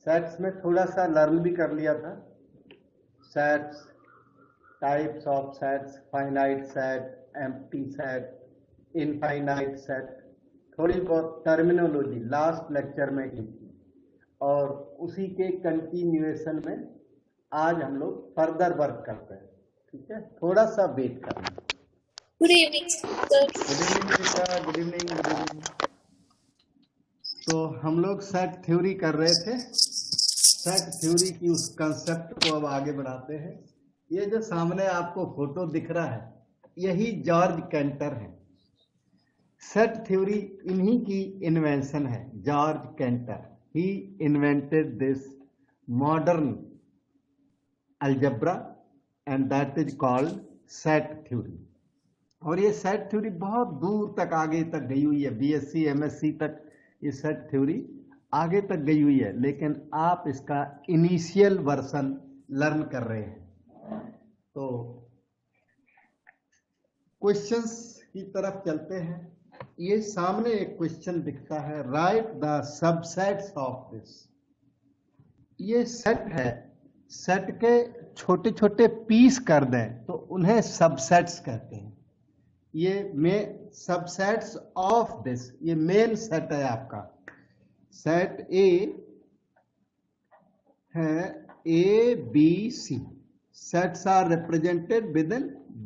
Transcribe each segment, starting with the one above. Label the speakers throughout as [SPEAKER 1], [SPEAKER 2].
[SPEAKER 1] Sets में थोड़ा सा लर्न भी कर लिया था। Sets, types of sets, finite set, empty set, infinite set, थोड़ी बहुत टर्मिनोलॉजी लास्ट लेक्चर में की थी, और उसी के कंटिन्यूएशन में आज हम लोग फर्दर वर्क करते हैं। ठीक है, थोड़ा सा वेट करना।
[SPEAKER 2] Good evening sir.
[SPEAKER 1] Good evening बेटा, गुड इवनिंग, गुड इवनिंग। तो हम लोग सेट थ्योरी कर रहे थे। सेट थ्योरी की उस कंसेप्ट को अब आगे बढ़ाते हैं। ये जो सामने आपको फोटो दिख रहा है, यही जॉर्ज कैंटर है। सेट थ्योरी इन्हीं की इन्वेंशन है, George canter. He invented this modern algebra and that is called set theory. और ये सेट थ्योरी बहुत दूर तक आगे तक गई हुई है, बीएससी एमएससी तक ये सेट थ्योरी आगे तक गई हुई है, लेकिन आप इसका इनिशियल वर्जन लर्न कर रहे हैं। तो क्वेश्चंस की तरफ चलते हैं। ये सामने एक क्वेश्चन दिखता है, right the subsets of this. ये सेट है, सेट के छोटे छोटे पीस कर दें तो उन्हें सबसेट्स कहते हैं। ये सबसेट्स ऑफ दिस, ये मेन सेट है आपका। सेट ए है A B C, sets are represented within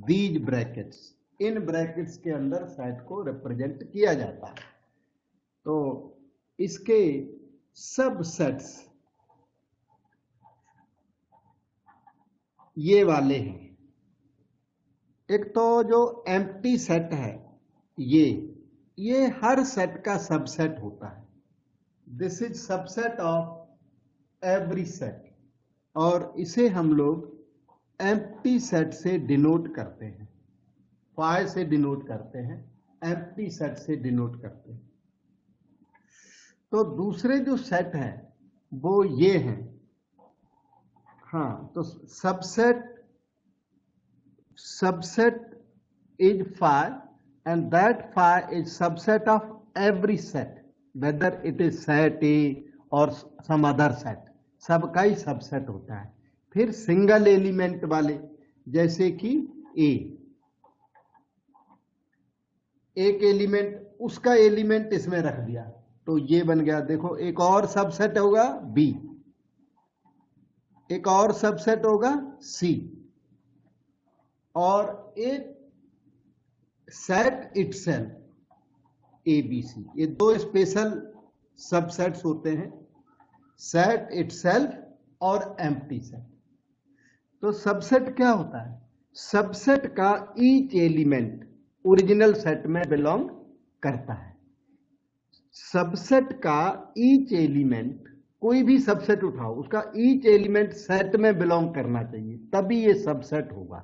[SPEAKER 1] these brackets. In brackets के अंदर सेट को रिप्रेजेंट किया जाता है। तो इसके सब सेट्स ये वाले हैं। एक तो जो एम्प्टी सेट है, ये हर सेट का सबसेट होता है। This is subset of every set, और इसे हम लोग एम्प्टी सेट से डिनोट करते हैं, फाई से डिनोट करते हैं, एम्प्टी सेट से डिनोट करते हैं। तो दूसरे जो सेट हैं वो ये हैं। हाँ, तो subset is phi, and that phi is subset of every set, whether it is set A or some other set, सबका ही सबसेट होता है। फिर सिंगल एलिमेंट वाले, जैसे कि A, एक एलिमेंट, उसका एलिमेंट इसमें रख दिया तो ये बन गया। देखो, एक और सबसेट होगा B, एक और सबसेट होगा C, और एक सेट इटसेल्फ ABC। ये दो स्पेशल सबसेट्स होते हैं, सेट इटसेल्फ और एम्प्टी सेट। तो सबसेट क्या होता है? सबसेट का ईच एलिमेंट ओरिजिनल सेट में बिलोंग करता है। सबसेट का ईच एलिमेंट, कोई भी सबसेट उठाओ, उसका ईच एलिमेंट सेट में बिलोंग करना चाहिए, तभी ये सबसेट होगा।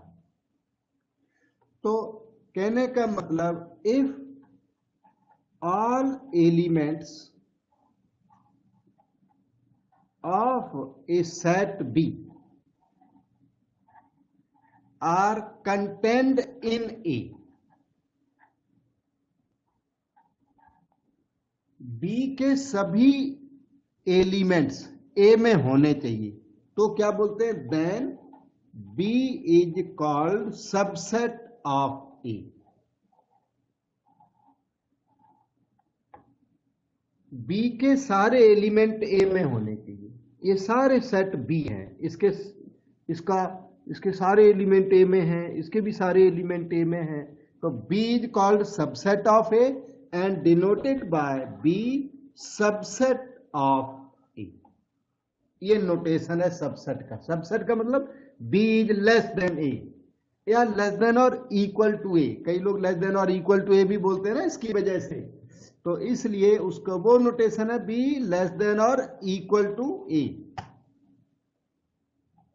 [SPEAKER 1] तो कहने का मतलब, if all elements of a set B are contained in A, B के सभी एलिमेंट्स ए में होने चाहिए, तो क्या बोलते हैं? Then B is called subset of A. B के सारे एलिमेंट ए में होने चाहिए। ये सारे सेट बी हैं, इसके सारे एलिमेंट ए में हैं, इसके भी सारे एलिमेंट ए में हैं। तो B is called subset of A and denoted by B subset of A. ये नोटेशन है सबसेट का। सबसेट का मतलब B is less than A, या लेस देन और इक्वल टू ए। कई लोग लेस देन और इक्वल टू ए भी बोलते हैं ना इसकी वजह से, तो इसलिए उसका वो नोटेशन है बी लेस देन और इक्वल टू ए।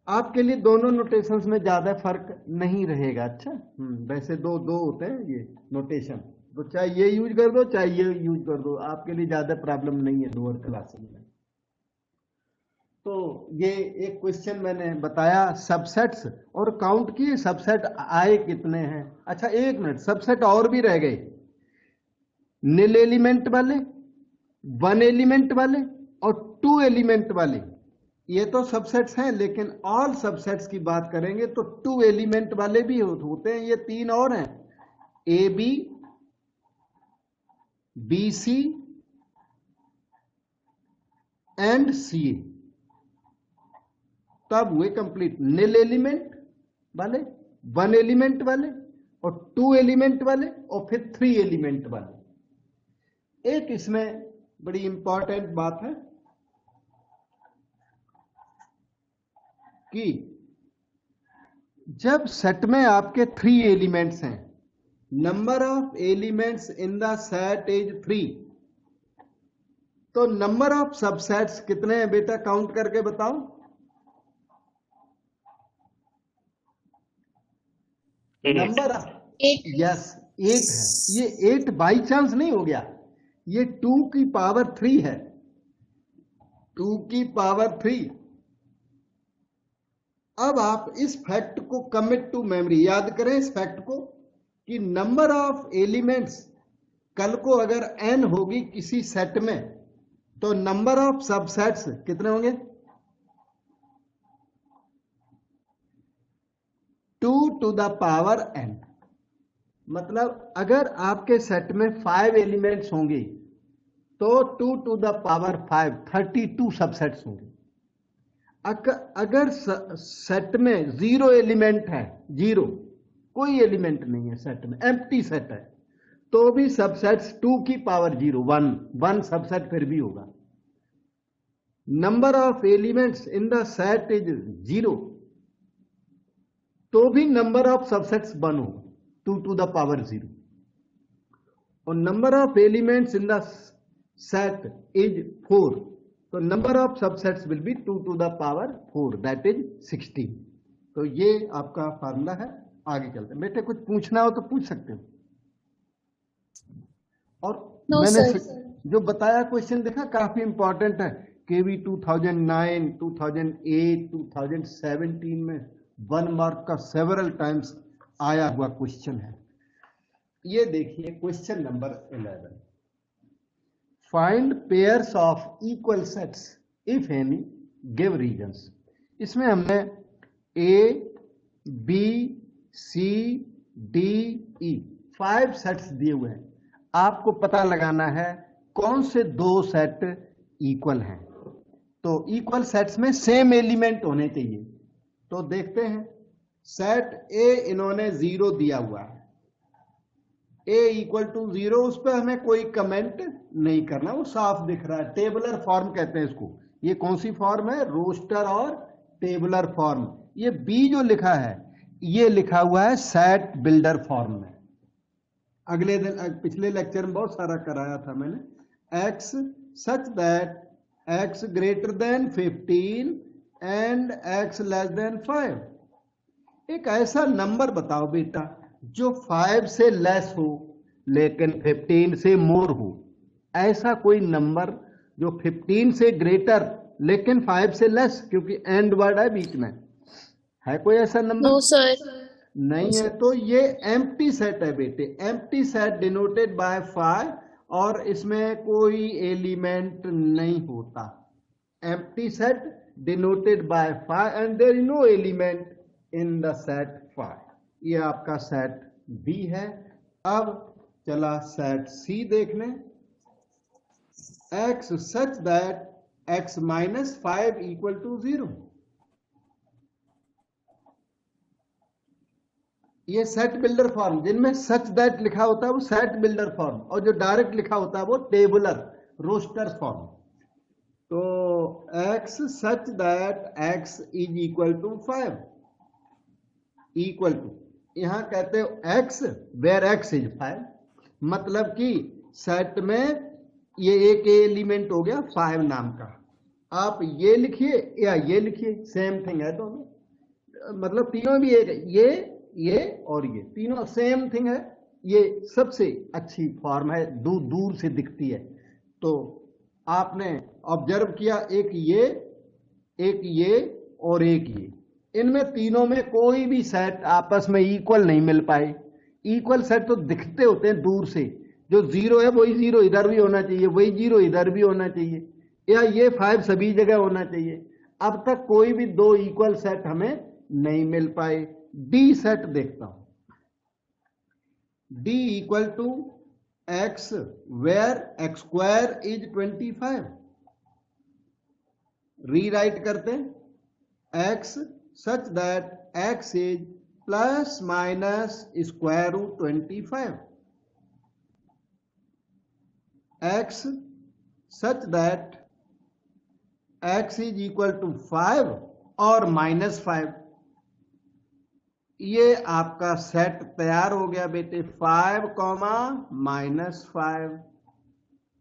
[SPEAKER 1] आपके लिए दोनों नोटेशंस में ज्यादा फर्क नहीं रहेगा। अच्छा, वैसे दो होते हैं ये नोटेशन, तो चाहे ये यूज कर दो चाहे ये यूज कर दो, आपके लिए ज्यादा प्रॉब्लम नहीं है लोअर क्लासेस में। तो ये एक क्वेश्चन मैंने बताया सबसेट्स, और काउंट किए सबसेट आए कितने हैं। अच्छा, एक मिनट, सबसेट और भी रह गए, निल एलिमेंट वाले, वन एलिमेंट वाले और टू टू एलिमेंट वाले, ये तो सबसेट्स हैं, लेकिन ऑल सबसेट्स की बात करेंगे तो टू एलिमेंट वाले भी होते हैं। ये तीन और हैं, ए बी सी एंड सी ए, तब हुए कंप्लीट। निल एलिमेंट वाले, वन एलिमेंट वाले, और टू एलिमेंट वाले, और फिर थ्री एलिमेंट वाले। एक इसमें बड़ी इंपॉर्टेंट बात है कि जब सेट में आपके थ्री एलिमेंट्स हैं, number of elements in the set is 3, तो नंबर ऑफ सबसेट्स कितने हैं बेटा, काउंट करके बताओ। नंबर यस 8 है। ये 8 बाई चांस नहीं हो गया, ये 2 की पावर 3 है, 2 की पावर 3। अब आप इस फैक्ट को कमिट टू मेमोरी, याद करें इस फैक्ट को कि नंबर ऑफ एलिमेंट्स कल को अगर n होगी किसी सेट में, तो नंबर ऑफ सबसेट्स कितने होंगे, 2 टू द पावर n। मतलब अगर आपके सेट में 5 एलिमेंट्स होंगे तो 2 टू द पावर 5 32 सबसेट्स होंगे। अगर सेट में 0 एलिमेंट है, 0 कोई एलिमेंट नहीं है सेट में, एम्प्टी सेट है, तो भी सबसेट्स 2 की पावर 0 1 सबसेट फिर भी होगा। Number of elements in the set is 0, तो भी नंबर ऑफ सबसेट्स 1 होगा, 2 टू द पावर 0। और number of elements in the set is 4, तो number of subsets will be 2 to the power 4, that is 16। तो ये आपका फार्मूला है। आगे चलते हैं, बेटे कुछ पूछना हो तो पूछ सकते हो। और
[SPEAKER 2] No,
[SPEAKER 1] मैंने
[SPEAKER 2] sir.
[SPEAKER 1] जो बताया क्वेश्चन देखा, काफी इंपॉर्टेंट है। केवी 2009, 2008, 2017 में 1 मार्क का सेवरल टाइम्स आया हुआ क्वेश्चन है। ये देखिए question number 11, find pairs of equal sets if any give reasons. इसमें हमने A B C D E 5 sets दिए हुए हैं। आपको पता लगाना है कौन से 2 सेट इक्वल हैं। तो इक्वल सेट्स में सेम एलिमेंट होने चाहिए। तो देखते हैं, सेट ए इन्होंने 0 दिया हुआ है, ए इक्वल टू 0, उस पर हमें कोई कमेंट नहीं करना, वो साफ दिख रहा है। टेबुलर फॉर्म कहते हैं इसको। ये कौन सी फॉर्म है, रोस्टर और टेबुलर फॉर्म। ये बी जो लिखा है ये लिखा हुआ है सेट बिल्डर फॉर्म में। अगले दिन पिछले लेक्चर में बहुत सारा कराया था मैंने। X such that x greater than 15 and x less than 5। एक ऐसा नंबर बताओ बेटा जो 5 से लेस हो लेकिन 15 से मोर हो। ऐसा कोई नंबर जो 15 से ग्रेटर लेकिन 5 से लेस, क्योंकि एंड वर्ड है बीच में, है कोई ऐसा नंबर?
[SPEAKER 2] No, sir.
[SPEAKER 1] नहीं है। तो ये एम्प्टी सेट है बेटे, एम्प्टी सेट डिनोटेड बाय 5, और इसमें कोई एलिमेंट नहीं होता। Empty set denoted by 5 and there is no element in the set 5। ये आपका सेट बी है। अब चला सेट सी देखने। X such that x minus 5 equal to 0। ये सेट बिल्डर फॉर्म, जिनमें सच दैट लिखा होता है वो सेट बिल्डर फॉर्म, और जो डायरेक्ट लिखा होता है वो टेबुलर रोस्टर फॉर्म। तो x such that x is equal to 5 equal to, यहां कहते हो एक्स वेयर एक्स इज 5, मतलब कि सेट में ये एक एलिमेंट हो गया 5 नाम का। आप ये लिखिए या ये लिखिए, सेम थिंग है दोनों, मतलब तीनों भी एक, ये और ये तीनों सेम थिंग है। ये सबसे अच्छी फॉर्म है, दूर से दिखती है। तो आपने ऑब्जर्व किया, एक ये और एक ये, इनमें तीनों में कोई भी सेट आपस में इक्वल नहीं मिल पाए। इक्वल सेट तो दिखते होते हैं दूर से, जो 0 है वही 0 इधर भी होना चाहिए, वही 0 इधर भी होना चाहिए। या ये 5 सभी जगह होना चाहिए। अब तक कोई भी दो इक्वल सेट हमें नहीं मिल पाए। डी सेट देखता हूं, D equal to x where x square is 25। Rewrite करते हैं x such that x is plus minus square root 25, x such that x is equal to 5 और -5। ये आपका सेट तैयार हो गया बेटे, 5, -5,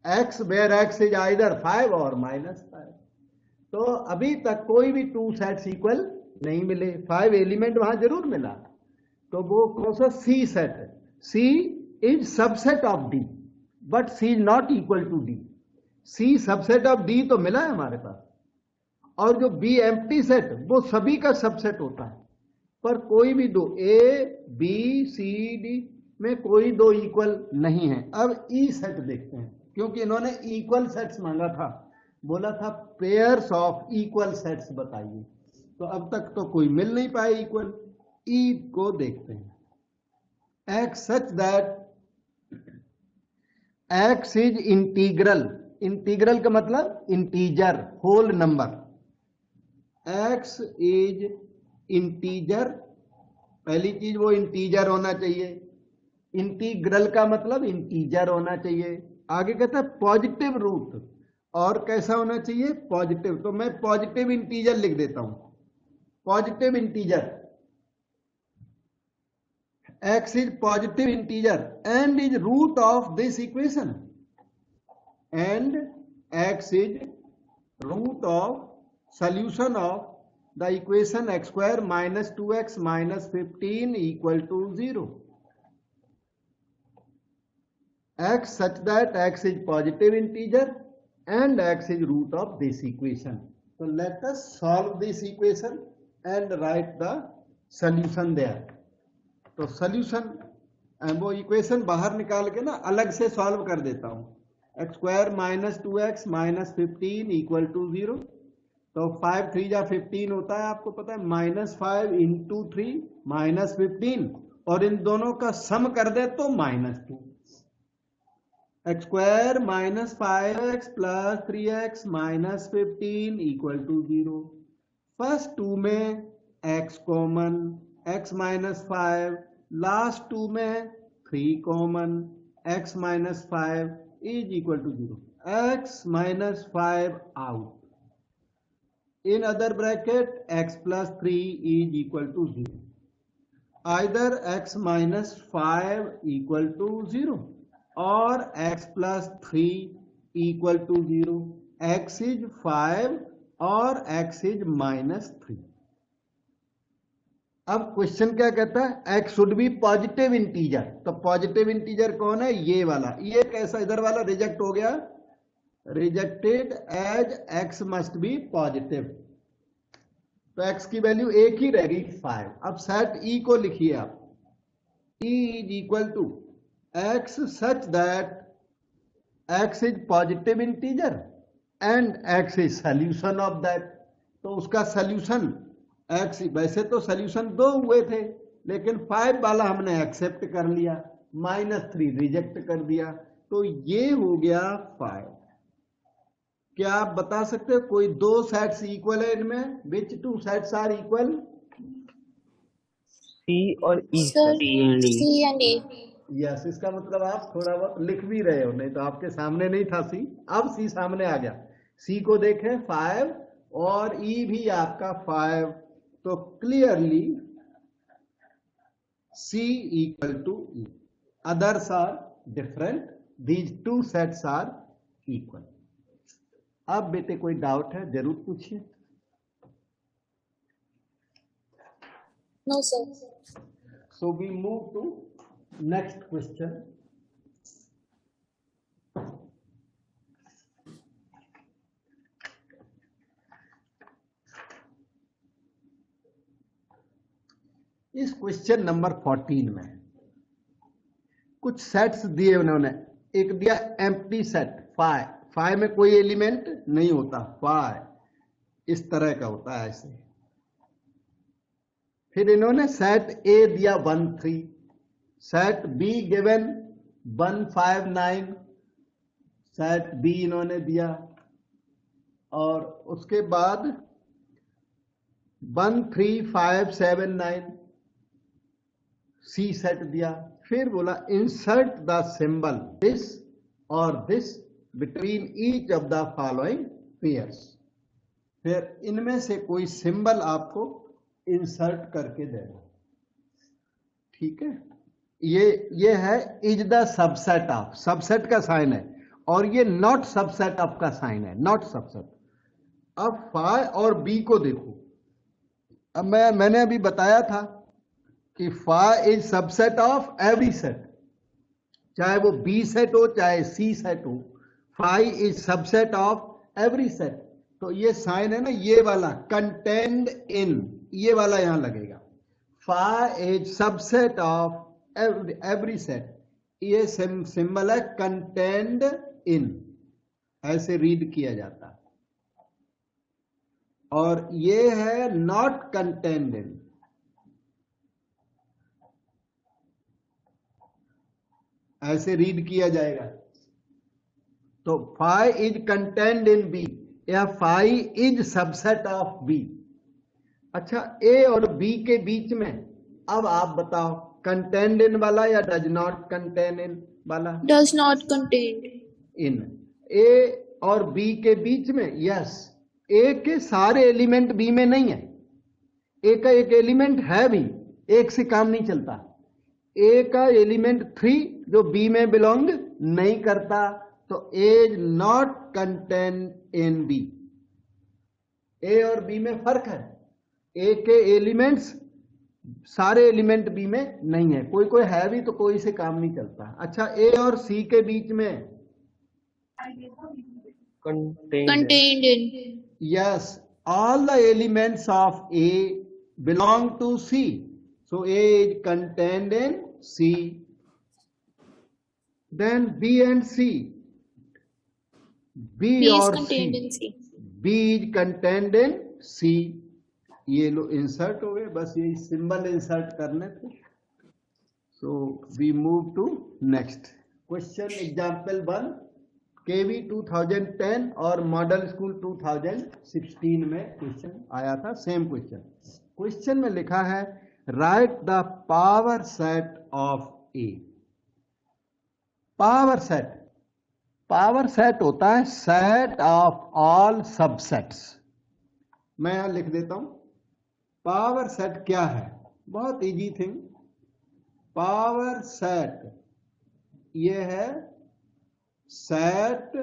[SPEAKER 1] x where x is either 5 और -5। तो अभी तक कोई भी टू सेट्स इक्वल नहीं मिले। 5 एलिमेंट वहां जरूर मिला, तो वो कौन सा सी सेट है। C is subset of D but C is not equal to D. C subset of D तो मिला है हमारे पास, और जो बी एम्प्टी सेट वो सभी का सबसेट होता है, पर कोई भी दो ए बी सी डी में कोई दो इक्वल नहीं है। अब ई सेट देखते हैं, क्योंकि इन्होंने इक्वल सेट्स मांगा था, बोला था पेयर्स ऑफ इक्वल सेट्स बताइए, तो अब तक तो कोई मिल नहीं पाए इक्वल। ई को देखते हैं, x such that x is integral. Integral का मतलब integer, whole number. x is integer, पहली चीज वो इंटीजर होना चाहिए। इंटीग्रल का मतलब इंटीजर होना चाहिए। आगे कहता है पॉजिटिव रूट, और कैसा होना चाहिए, पॉजिटिव। तो मैं पॉजिटिव इंटीजर लिख देता हूं, positive integer. x is positive integer and is root of this equation, and x is root of solution of the equation x square minus 2x minus 15 equal to 0, x such that x is positive integer and x is root of this equation. So let us solve this equation and write the solution there. तो solution वो equation बाहर निकाल के ना अलग से solve कर देता हूं। x square minus 2x minus 15 equal to 0, तो 5 3 जा 15 होता है, आपको पता है, -5 इंटू 3 -15, और इन दोनों का सम कर दे तो -2। X square -5x plus 3x -15 equal to 0। First two में x common, x -5, last two में 3 common, x -5 is equal to 0, x -5 out. In other bracket x plus 3 is equal to 0. Either x minus 5 equal to 0 or x plus 3 equal to 0. X is 5 और x is -3. अब question क्या कहता है, x should be positive integer. तो positive integer कौन है, ये वाला। ये कैसा, इधर वाला रिजेक्ट हो गया, rejected as x must be positive. तो x की वैल्यू एक ही रहेगी 5। अब सेट e को लिखिए आप, e is equal to x such that x is positive integer and x is solution of that. तो उसका सॉल्यूशन x, वैसे तो सॉल्यूशन 2 हुए थे, लेकिन 5 वाला हमने एक्सेप्ट कर लिया, -3 रिजेक्ट कर दिया, तो ये हो गया 5। क्या आप बता सकते हो कोई दो सेट्स इक्वल है इनमें, which two sets are equal?
[SPEAKER 3] C और E।
[SPEAKER 2] Sir, C and E.
[SPEAKER 1] Yes, इसका मतलब आप थोड़ा बहुत लिख भी रहे हो, नहीं तो आपके सामने नहीं था सी, अब सी सामने आ गया। सी को देखें 5 और ई भी आपका 5, तो clearly C equal to E, others are different, these two sets are equal. अब बेटे कोई डाउट है जरूर पूछिए।
[SPEAKER 2] No, sir.
[SPEAKER 1] So we move to next question. इस क्वेश्चन नंबर 14 में कुछ सेट्स दिए उन्होंने। एक दिया एम्प्टी सेट फाइव में कोई एलिमेंट नहीं होता, फाइव इस तरह का होता है ऐसे। फिर इन्होंने सेट ए दिया 1 3, set B given 1 5 9, set B इन्होंने दिया, और उसके बाद 1 3 5 7 9 सी सेट दिया। फिर बोला इंसर्ट द सिंबल दिस और this between each of the following pairs. फिर इनमें से कोई सिंबल आपको इंसर्ट करके देना, ठीक है। ये है is the subset of, subset का साइन है, और ये नॉट सबसेट ऑफ का साइन है, नॉट सबसेट। अब फाई और बी को देखो। अब मैंने अभी बताया था कि phi is subset of every set, चाहे वो बी सेट हो चाहे सी सेट हो, phi is subset of every set. तो ये साइन है ना, ये वाला कंटेंड इन, ये वाला यहां लगेगा। Phi is subset of every set, ये सिंबल है कंटेंड इन, ऐसे रीड किया जाता है। और ये है नॉट कंटेंड इन, ऐसे रीड किया जाएगा। तो phi is contained in B, या phi is subset of B. अच्छा, ए और बी के बीच में अब आप बताओ, कंटेंड इन वाला या डज नॉट कंटेन इन वाला?
[SPEAKER 2] Does not contain.
[SPEAKER 1] In. A और बी के बीच में, यस। ए के सारे एलिमेंट बी में नहीं है, ए का एक एलिमेंट है भी, एक से काम नहीं चलता। ए का एलिमेंट 3 जो बी में बिलोंग नहीं करता, तो A is not content in B. A और बी में फर्क है, ए के एलिमेंट्स सारे एलिमेंट बी में नहीं है, कोई कोई है भी तो कोई से काम नहीं चलता। अच्छा, ए और सी के बीच में
[SPEAKER 2] Contained in.
[SPEAKER 1] yes, all the elements of A belong to C, so A is contained in C. Then B and C, B
[SPEAKER 2] B is
[SPEAKER 1] or
[SPEAKER 2] contained
[SPEAKER 1] C,
[SPEAKER 2] in C.
[SPEAKER 1] B is contained in C। ये लो insert हो गए, बस यही symbol insert करने थे। So we move to next question. Example 1 KV 2010 और model school 2016 में question आया था, सेम क्वेश्चन। क्वेश्चन में लिखा है right the power set of A. Power set, power set होता है सेट ऑफ ऑल सबसेट्स। मैं यहां लिख देता हूं पावर सेट क्या है, बहुत इजी थिंग। पावर सेट ये है set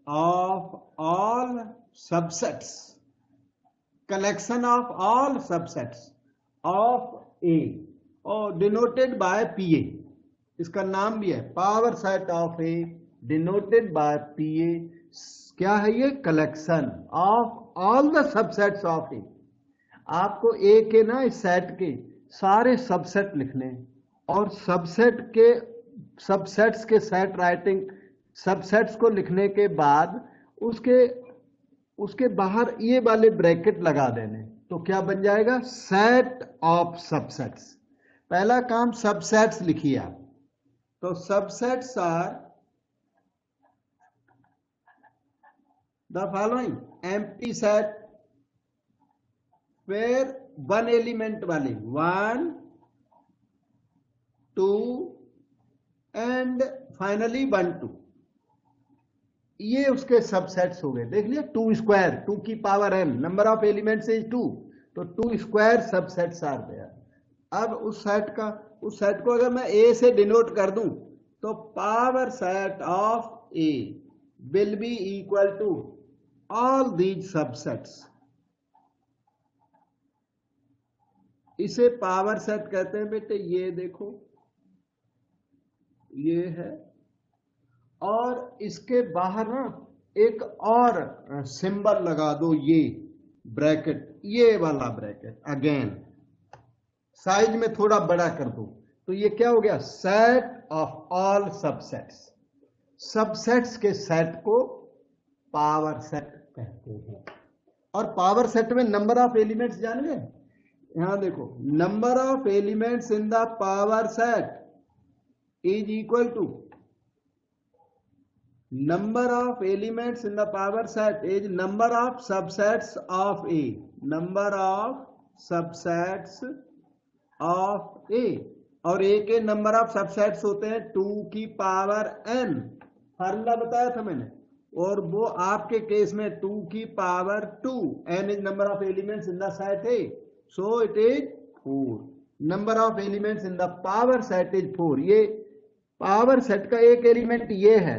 [SPEAKER 1] of all subsets, collection of all subsets of A, और डिनोटेड बाय पी ए। इसका नाम भी है power set of A denoted by P A. क्या है ये? Collection of all the subsets of A. आपको ए के ना इस सेट के सारे सबसेट लिखने, और सबसेट्स के सेट राइटिंग, सबसेट्स को लिखने के बाद उसके बाहर ये वाले ब्रैकेट लगा देने, तो क्या बन जाएगा? Set of subsets. पहला काम सबसेट्स लिखिए आप, तो subsets are the following empty set where one element वाले 1 2 एंड फाइनली 1 2, ये उसके सबसेट्स हो गए। देख लिया, 2 स्क्वायर, 2 की power n, number of elements is 2, तो 2 स्क्वायर सबसेट्स आर देयर। अब उस सेट को अगर मैं a से डिनोट कर दूं, तो power set of a will be equal to all these subsets. इसे पावर सेट कहते हैं बेटे। ये देखो, ये है, और इसके बाहर ना एक और सिंबल लगा दो, ये ब्रैकेट, ये वाला ब्रैकेट अगेन साइज में थोड़ा बड़ा कर दो, तो ये क्या हो गया? Set of all subsets. Subsets के सेट को पावर सेट कहते हैं। और पावर सेट में नंबर ऑफ एलिमेंट्स जान गए। यहां देखो, number of elements in the power set is equal to number of elements in the power set is number of subsets of A, number of subsets of A, और A के number of subsets होते हैं 2 की power n, formula बताया था मैंने। और वो आपके केस में 2 की power 2, n is number of elements in the set A, so it is 4। Number of elements in the power set is 4। ये पावर सेट का एक एलिमेंट ये है,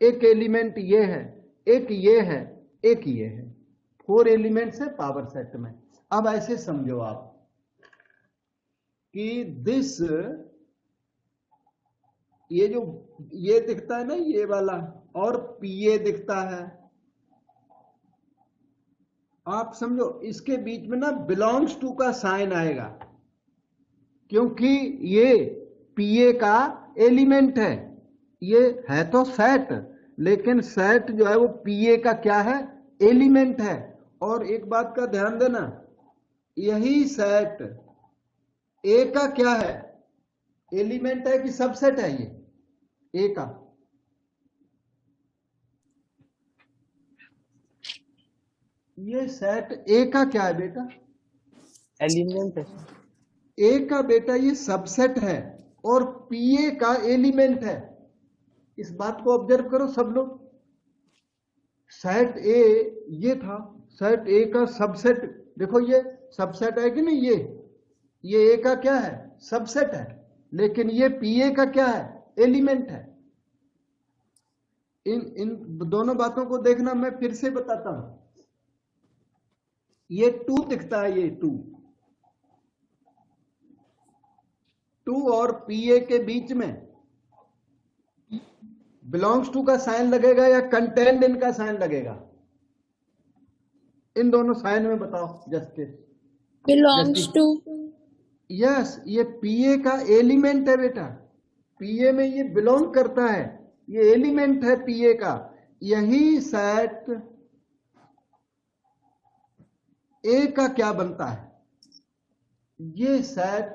[SPEAKER 1] एक एलिमेंट ये है, एक ये है, एक ये है, 4 एलिमेंट्स है पावर सेट में। अब ऐसे समझो आप कि दिस, ये जो ये दिखता है ना ये वाला, और पीए दिखता है, आप समझो इसके बीच में ना बिलोंग्स टू का साइन आएगा, क्योंकि ये पीए का एलिमेंट है। ये है तो सेट, लेकिन सेट जो है वो पीए का क्या है, एलिमेंट है। और एक बात का ध्यान देना, यही सेट ए का क्या है, एलिमेंट है कि सबसेट है? ये ए का, ये सेट ए का क्या है बेटा,
[SPEAKER 3] एलिमेंट है।
[SPEAKER 1] ए का बेटा ये सबसेट है और पीए का एलिमेंट है। इस बात को ऑब्जर्व करो सब लोग। सेट ए ये था, सेट ए का सबसेट, देखो ये सबसेट है कि नहीं, ये ए का क्या है, सबसेट है, लेकिन ये पीए का क्या है, एलिमेंट है। इन दोनों बातों को देखना, मैं फिर से बताता हूं। ये 2 दिखता है, ये 2 और पीए के बीच में बिलोंग्स टू का साइन लगेगा या कंटेंट इन का साइन लगेगा? इन दोनों साइन में बताओ जस्टिस।
[SPEAKER 2] belongs to,
[SPEAKER 1] यस, ये पीए का एलिमेंट है बेटा, पीए में ये बिलोंग करता है, ये एलिमेंट है पीए का। यही सेट ए का क्या बनता है, ये सेट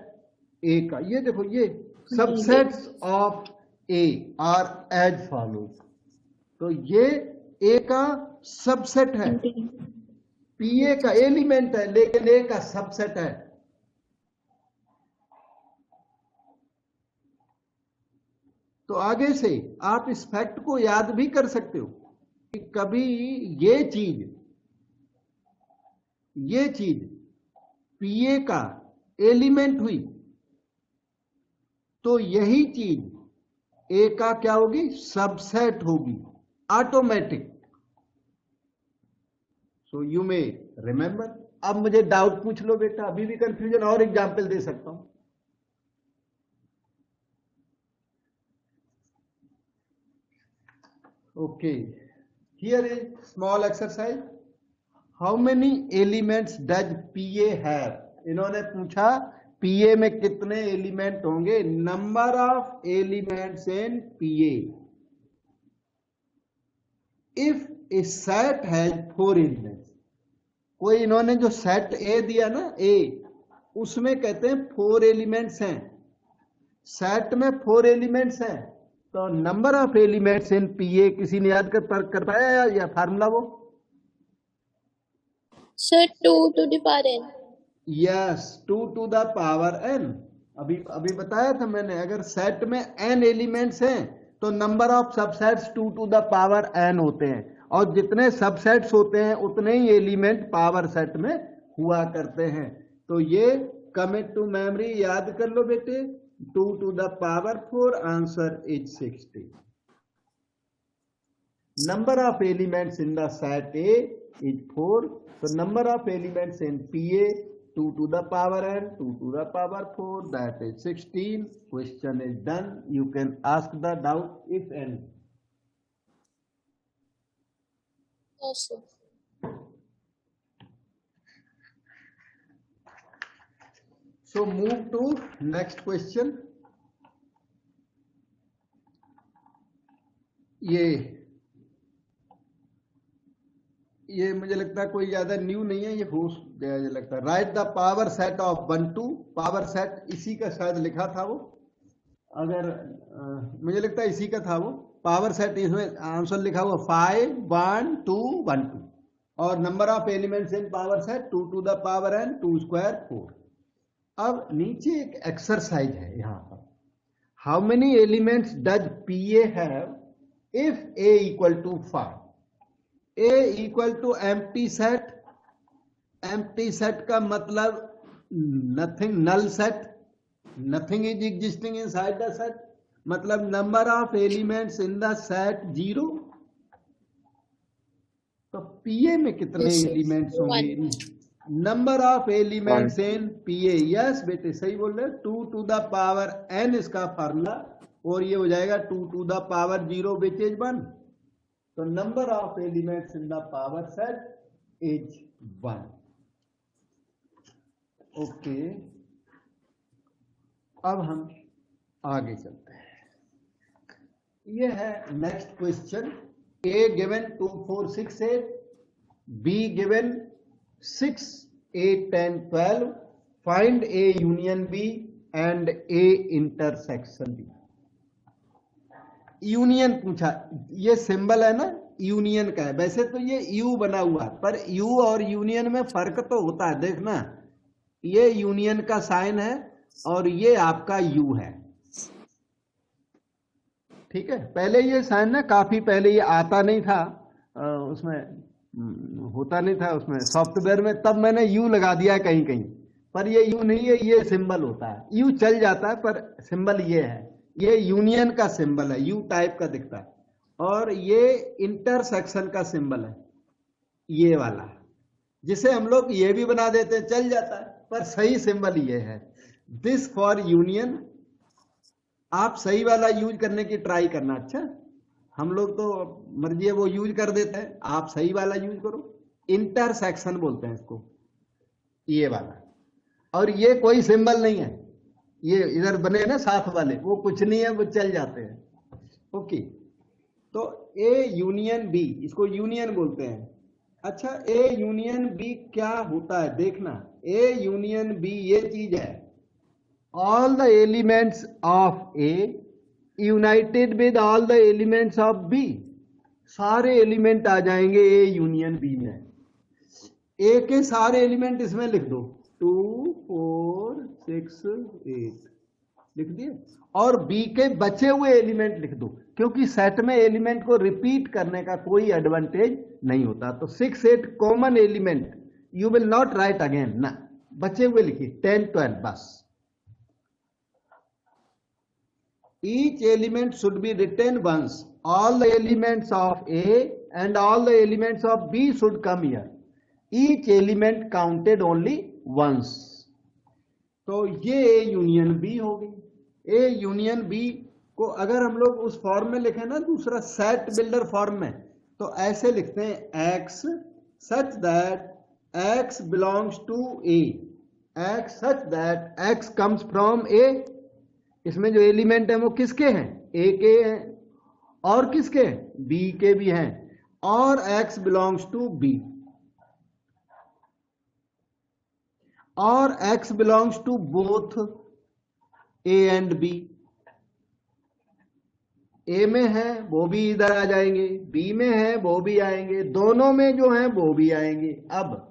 [SPEAKER 1] ए का, ये देखो, ये subsets of A are as follows. तो ये ए का सबसेट है, पीए का एलिमेंट है, लेकिन ए का सबसेट है। तो आगे से आप इस फैक्ट को याद भी कर सकते हो कि कभी ये चीज पीए का एलिमेंट हुई तो यही चीज ए का क्या होगी, सबसेट होगी, automatic. So you may remember. अब मुझे डाउट पूछ लो बेटा, अभी भी कंफ्यूजन, और एग्जाम्पल दे सकता हूं। Okay, here is small exercise. How many elements does PA have? इन्होंने पूछा पीए में कितने एलिमेंट होंगे, number of elements in PA if A set has 4 elements. कोई इन्होंने जो सेट ए दिया ना, ए, उसमें कहते हैं 4 एलिमेंट्स हैं, सेट में 4 एलिमेंट्स हैं, तो नंबर ऑफ एलिमेंट्स इन पीए किसी ने याद कर पाया या फार्मूला वो?
[SPEAKER 2] sir, 2 to the power n,
[SPEAKER 1] yes, 2 to the power n। अभी बताया था मैंने, अगर सेट में n एलिमेंट्स हैं तो number of subsets 2 to the power n होते हैं, और जितने सबसेट्स होते हैं उतने ही एलिमेंट पावर सेट में हुआ करते हैं। तो ये कमिट टू मेमोरी, याद कर लो बेटे, 2 to the power 4, answer is 60। Number of elements in the set A is 4. So number of elements in PA 2 to the power n, 2 to the power 4, that is 16. Question is done. You can ask the doubt if any.
[SPEAKER 2] yes sir,
[SPEAKER 1] So move to next question. ये ये मुझे लगता है कोई ज्यादा new नहीं है, ये हो गया मुझे लगता है। Right the power set of 1 2, power set इसी का शायद लिखा था वो, अगर मुझे लगता है इसी का था वो पावर सेट। इसमें आंसर लिखा हुआ 5 1 2 1 2 और number of elements in power set 2 to the power n 2 square 4। अब नीचे एक एक्सरसाइज है यहाँ पर, how many elements does P A have if A equal to 5। A equal to empty set, empty set का मतलब nothing, null set, nothing is existing inside the set, मतलब number of elements in the set 0। तो P A में कितने
[SPEAKER 2] Yes,
[SPEAKER 1] elements होंगे?
[SPEAKER 2] one.
[SPEAKER 1] Number of elements in P A, yes बेटे सही बोल रहे, 2 to the power n इसका फार्मूला, और ये हो जाएगा 2 to the power 0 which is 1। तो number of elements in the power set is 1। Okay, अब हम आगे चलते हैं। ये है next question. A given 2 4 6 8, B given 6 8 10 12, find A union B and A intersection B. Union पूछा, ये सिंबल है ना यूनियन का है, वैसे तो ये यू बना हुआ है, पर यू और यूनियन में फर्क तो होता है। देखना, ये यूनियन का साइन है और ये आपका यू है, ठीक है। पहले ये साइन ना काफी पहले ये आता नहीं था, उसमें होता नहीं था उसमें सॉफ्टवेयर में, तब मैंने यू लगा दिया कहीं कहीं, पर ये यू नहीं है, ये सिंबल होता है। यू चल जाता है पर सिंबल ये है, ये यूनियन का सिंबल है, यू टाइप का दिखता है। और ये इंटरसेक्शन का सिंबल है, ये वाला, जिसे हम लोग ये भी बना देते हैं, चल जाता है, पर सही सिंबल ये है। दिस फॉर यूनियन, आप सही वाला यूज करने की ट्राई करना। अच्छा, हम लोग तो मर्जी है वो यूज कर देते हैं, आप सही वाला यूज करो। इंटरसेक्शन बोलते हैं इसको, ये वाला। और ये कोई सिंबल नहीं है, ये इधर बने ना साथ वाले, वो कुछ नहीं है, वो चल जाते हैं। ओके, तो ए यूनियन बी, इसको यूनियन बोलते हैं। अच्छा, ए यूनियन बी क्या होता है देखना। ए यूनियन बी ये चीज है, all the elements of A united with all the elements of B, सारे एलिमेंट आ जाएंगे ए यूनियन बी में। ए के सारे एलिमेंट इसमें लिख दो, 2 4 6 8 लिख दिए, और बी के बचे हुए एलिमेंट लिख दो, क्योंकि सेट में एलिमेंट को रिपीट करने का कोई एडवांटेज नहीं होता। तो 6 8 common element, you will not right again ना, बचे हुए लिखिए 10 12 बस। Each element should be written once. All the elements of A and all the elements of B should come here. Each element counted only once. तो ये A यूनियन B हो गई। A यूनियन B को अगर हम लोग उस फॉर्म में लिखें ना, दूसरा सेट बिल्डर फॉर्म में, तो ऐसे लिखते हैं X such that X belongs to A, X such that X comes from A। इसमें जो एलिमेंट है वो किसके हैं? ए के हैं, और किसके? बी के भी हैं, और एक्स बिलोंग्स टू बी, और X belongs to both A and B. A में है वो भी इधर आ जाएंगे, बी में है वो भी आएंगे, दोनों में जो है वो भी आएंगे। अब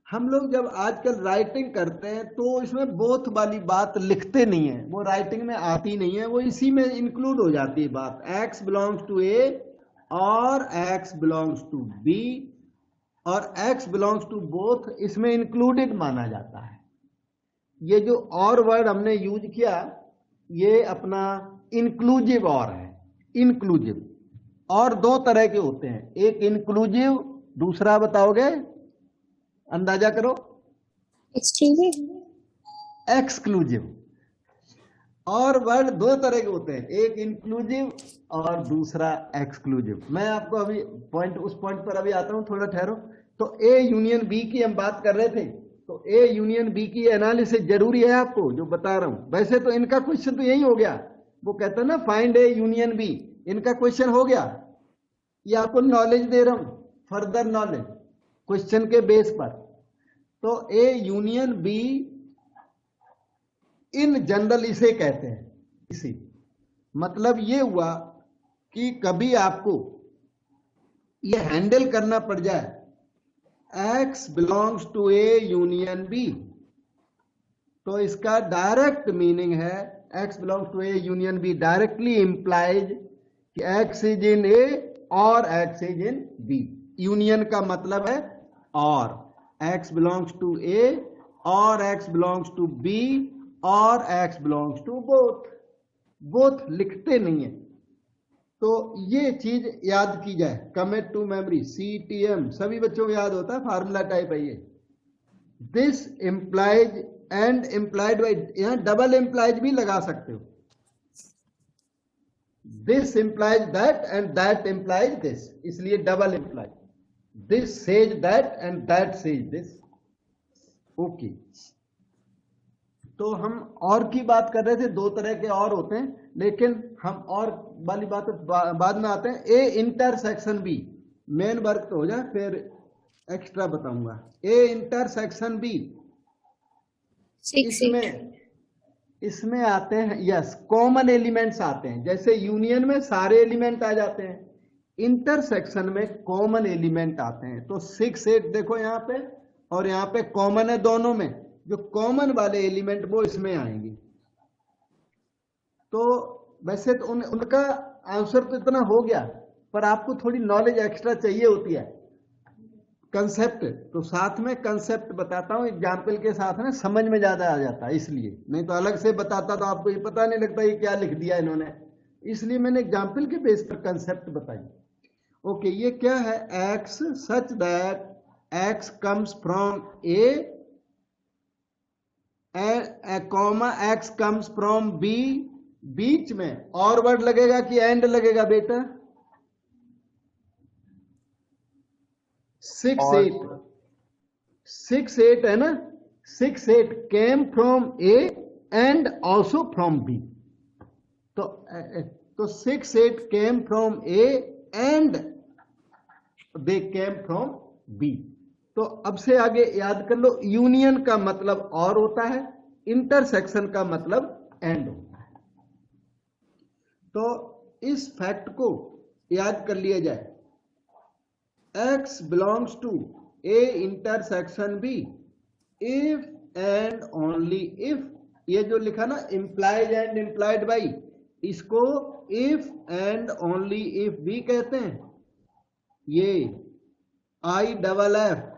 [SPEAKER 1] हम लोग जब आजकल राइटिंग करते हैं तो इसमें बोथ वाली बात लिखते नहीं है, वो राइटिंग में आती नहीं है, वो इसी में इंक्लूड हो जाती है बात। एक्स बिलोंग्स टू ए और एक्स बिलोंग्स टू बी और एक्स बिलोंग्स टू बोथ, इसमें इंक्लूडेड माना जाता है। ये जो और वर्ड हमने यूज किया, ये अपना इंक्लूसिव और है। इंक्लूसिव और दो तरह के होते हैं, एक इंक्लूसिव, दूसरा बताओगे? अंदाजा करो। एक्सक्लूसिव। और वर्ड दो तरह के होते हैं, एक इंक्लूसिव और दूसरा एक्सक्लूसिव। मैं आपको अभी उस पॉइंट पर अभी आता हूं, थोड़ा ठहरो। तो ए यूनियन बी की हम बात कर रहे थे, तो ए यूनियन बी की एनालिसिस जरूरी है आपको, जो बता रहा हूं। वैसे तो इनका क्वेश्चन तो यही हो गया, वो कहते हैं ना फाइंड ए यूनियन बी, इनका क्वेश्चन हो गया। ये आपको नॉलेज दे रहा हूं, फर्दर नॉलेज क्वेश्चन के बेस पर। तो ए यूनियन बी इन जनरल इसे कहते हैं। इसी मतलब ये हुआ कि कभी आपको ये हैंडल करना पड़ जाए x belongs to A union B, तो इसका डायरेक्ट मीनिंग है x belongs to A union B directly implies कि x इज इन ए और x is in B. Union का मतलब है और, x बिलोंग्स टू ए और x बिलोंग्स टू बी और x belongs to both. Both लिखते नहीं है, तो ये चीज याद की जाए। कमिट टू मेमोरी, CTM सभी बच्चों को याद होता है, फार्मूला टाइप है ये। This implies and implied by, यहां डबल इंप्लाइज भी लगा सकते हो। This implies that and that implies this, इसलिए double implies. This says that and that says this. Okay, तो हम और की बात कर रहे थे, दो तरह के और होते हैं, लेकिन हम और वाली बात बाद में आते हैं। A intersection B, main work तो हो जाए फिर एक्स्ट्रा बताऊंगा। ए इंटरसेक्शन बी, इसमें आते हैं यस कॉमन एलिमेंट्स आते हैं। जैसे यूनियन में सारे एलिमेंट आ जाते हैं, इंटरसेक्शन में कॉमन एलिमेंट आते हैं। तो 6 8 देखो यहाँ पे, और यहाँ पे कॉमन है दोनों में। जो कॉमन वाले एलिमेंट वो इसमें आएंगे। तो वैसे तो उनका आंसर तो इतना हो गया, पर आपको थोड़ी नॉलेज एक्स्ट्रा चाहिए होती है। कंसेप्ट तो साथ में कंसेप्ट बताता हूं एग्जाम्पल के साथ में, समझ में ज्यादा आ जाता है इसलिए। नहीं तो अलग से बताता तो आपको ये पता नहीं लगता ये क्या लिख दिया इन्होंने, इसलिए मैंने एग्जाम्पल के बेस पर कंसेप्ट बताई। ओके, ये क्या है? X such that X comes from A comma X comes from B, बीच में और वर्ड लगेगा कि एंड लगेगा बेटा? 6 8 है ना, 6 8 came from A and also from B. तो 6 8 came from A and they came from B. तो अब से आगे याद कर लो, यूनियन का मतलब और होता है, इंटरसेक्शन का मतलब एंड होता है। तो इस फैक्ट को याद कर लिया जाए, x belongs to A intersection B if and only if. ये जो लिखा ना इंप्लाइज एंड इंप्लाइड बाई, इसको इफ एंड ओनली इफ भी कहते हैं। ये IFF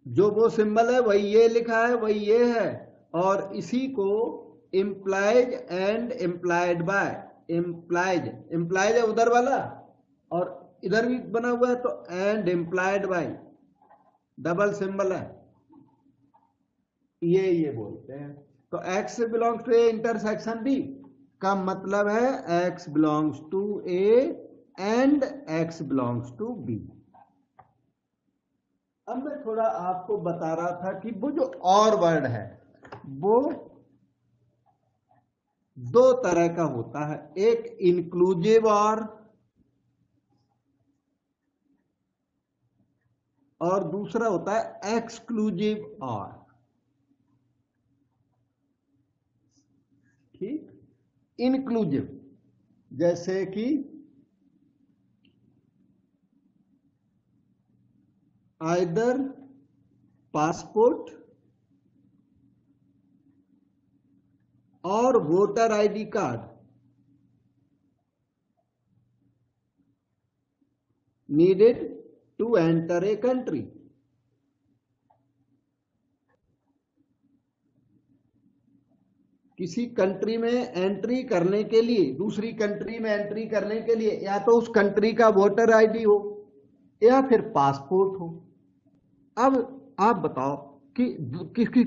[SPEAKER 1] जो वो सिंबल है वही ये लिखा है, वही ये है। और इसी को implies and implied by, implies है उधर वाला और इधर भी बना हुआ है, तो and implied by double symbol है, ये बोलते हैं। तो x belongs to A intersection B का मतलब है x belongs to A and x belongs to B. अब मैं थोड़ा आपको बता रहा था कि वो जो और वर्ड है वो दो तरह का होता है, एक इंक्लूसिव और दूसरा होता है एक्सक्लूसिव और। ठीक, इंक्लूसिव जैसे कि आइदर पासपोर्ट और voter ID card needed to enter a country. किसी कंट्री में एंट्री करने के लिए, दूसरी कंट्री में एंट्री करने के लिए या तो उस कंट्री का वोटर ID हो या फिर पासपोर्ट हो। अब आप बताओ कि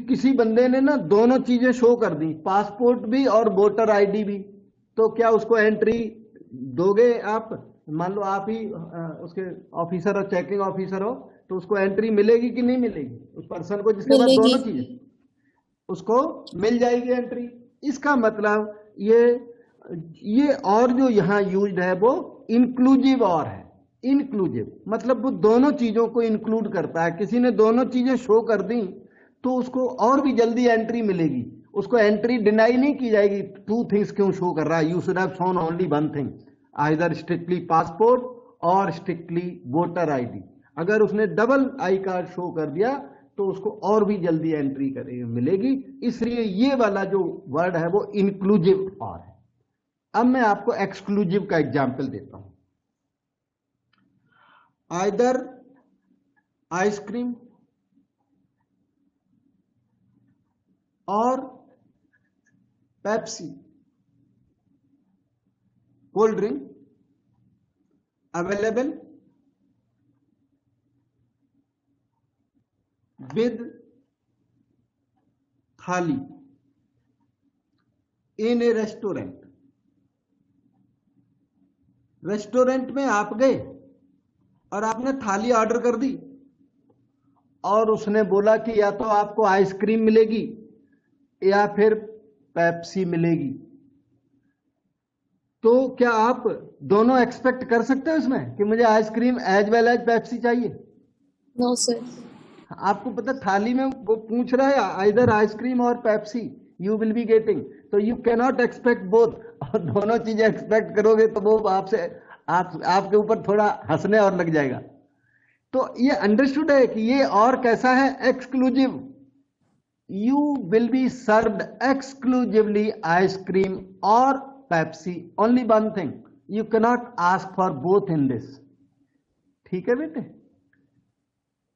[SPEAKER 1] किसी बंदे ने ना दोनों चीजें शो कर दी, पासपोर्ट भी और वोटर ID भी, तो क्या उसको एंट्री दोगे आप? मान लो आप ही उसके ऑफिसर और चेकिंग ऑफिसर हो, तो उसको एंट्री मिलेगी कि नहीं मिलेगी? उस पर्सन को जिसके पास दोनों चीजें, उसको मिल जाएगी एंट्री। इसका मतलब ये और जो यहां यूज्ड है वो इंक्लूसिव और है। इंक्लूसिव मतलब वो दोनों चीजों को इंक्लूड करता है। किसी ने दोनों चीजें शो कर दी तो उसको और भी जल्दी एंट्री मिलेगी, उसको एंट्री डिनाई नहीं की जाएगी। टू थिंग्स क्यों शो कर रहा है, you should have shown only one thing, either strictly passport और स्ट्रिक्टली वोटर आईडी। अगर उसने डबल आई कार्ड शो कर दिया तो उसको और भी जल्दी एंट्री मिलेगी। इसलिए ये वाला जो वर्ड है वो इंक्लूसिव और है। अब मैं आपको एक्सक्लूसिव का एग्जाम्पल देता हूं। आइदर आइसक्रीम और Pepsi cold drink available with थाली इन ए रेस्टोरेंट। रेस्टोरेंट में आप गए और आपने थाली ऑर्डर कर दी और उसने बोला कि या तो आपको आइसक्रीम मिलेगी या फिर पेप्सी मिलेगी, तो क्या आप दोनों एक्सपेक्ट कर सकते हो इसमें कि मुझे ice cream as well as Pepsi चाहिए?
[SPEAKER 2] No, sir.
[SPEAKER 1] आपको पता थाली में वो पूछ रहा है आइदर आइसक्रीम और Pepsi you will be getting, तो you can not expect both. और दोनों चीजें एक्सपेक्ट करोगे तो वो आपसे आपके ऊपर थोड़ा हंसने और लग जाएगा। तो ये अंडरस्टूड है कि ये और कैसा है, exclusive. You will be served exclusively ice cream और Pepsi, only one thing, you can not ask for both in this. ठीक है बेटे,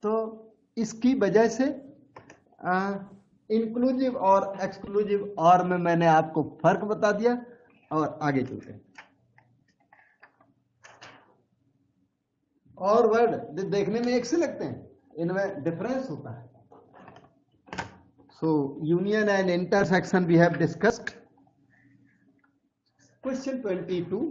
[SPEAKER 1] तो इसकी वजह से इंक्लूसिव और एक्सक्लूसिव और में मैंने आपको फर्क बता दिया। और आगे चलते हैं। और वर्ड देखने में एक से लगते हैं, इनमें डिफरेंस होता है। So union and intersection we have discussed. Question 22,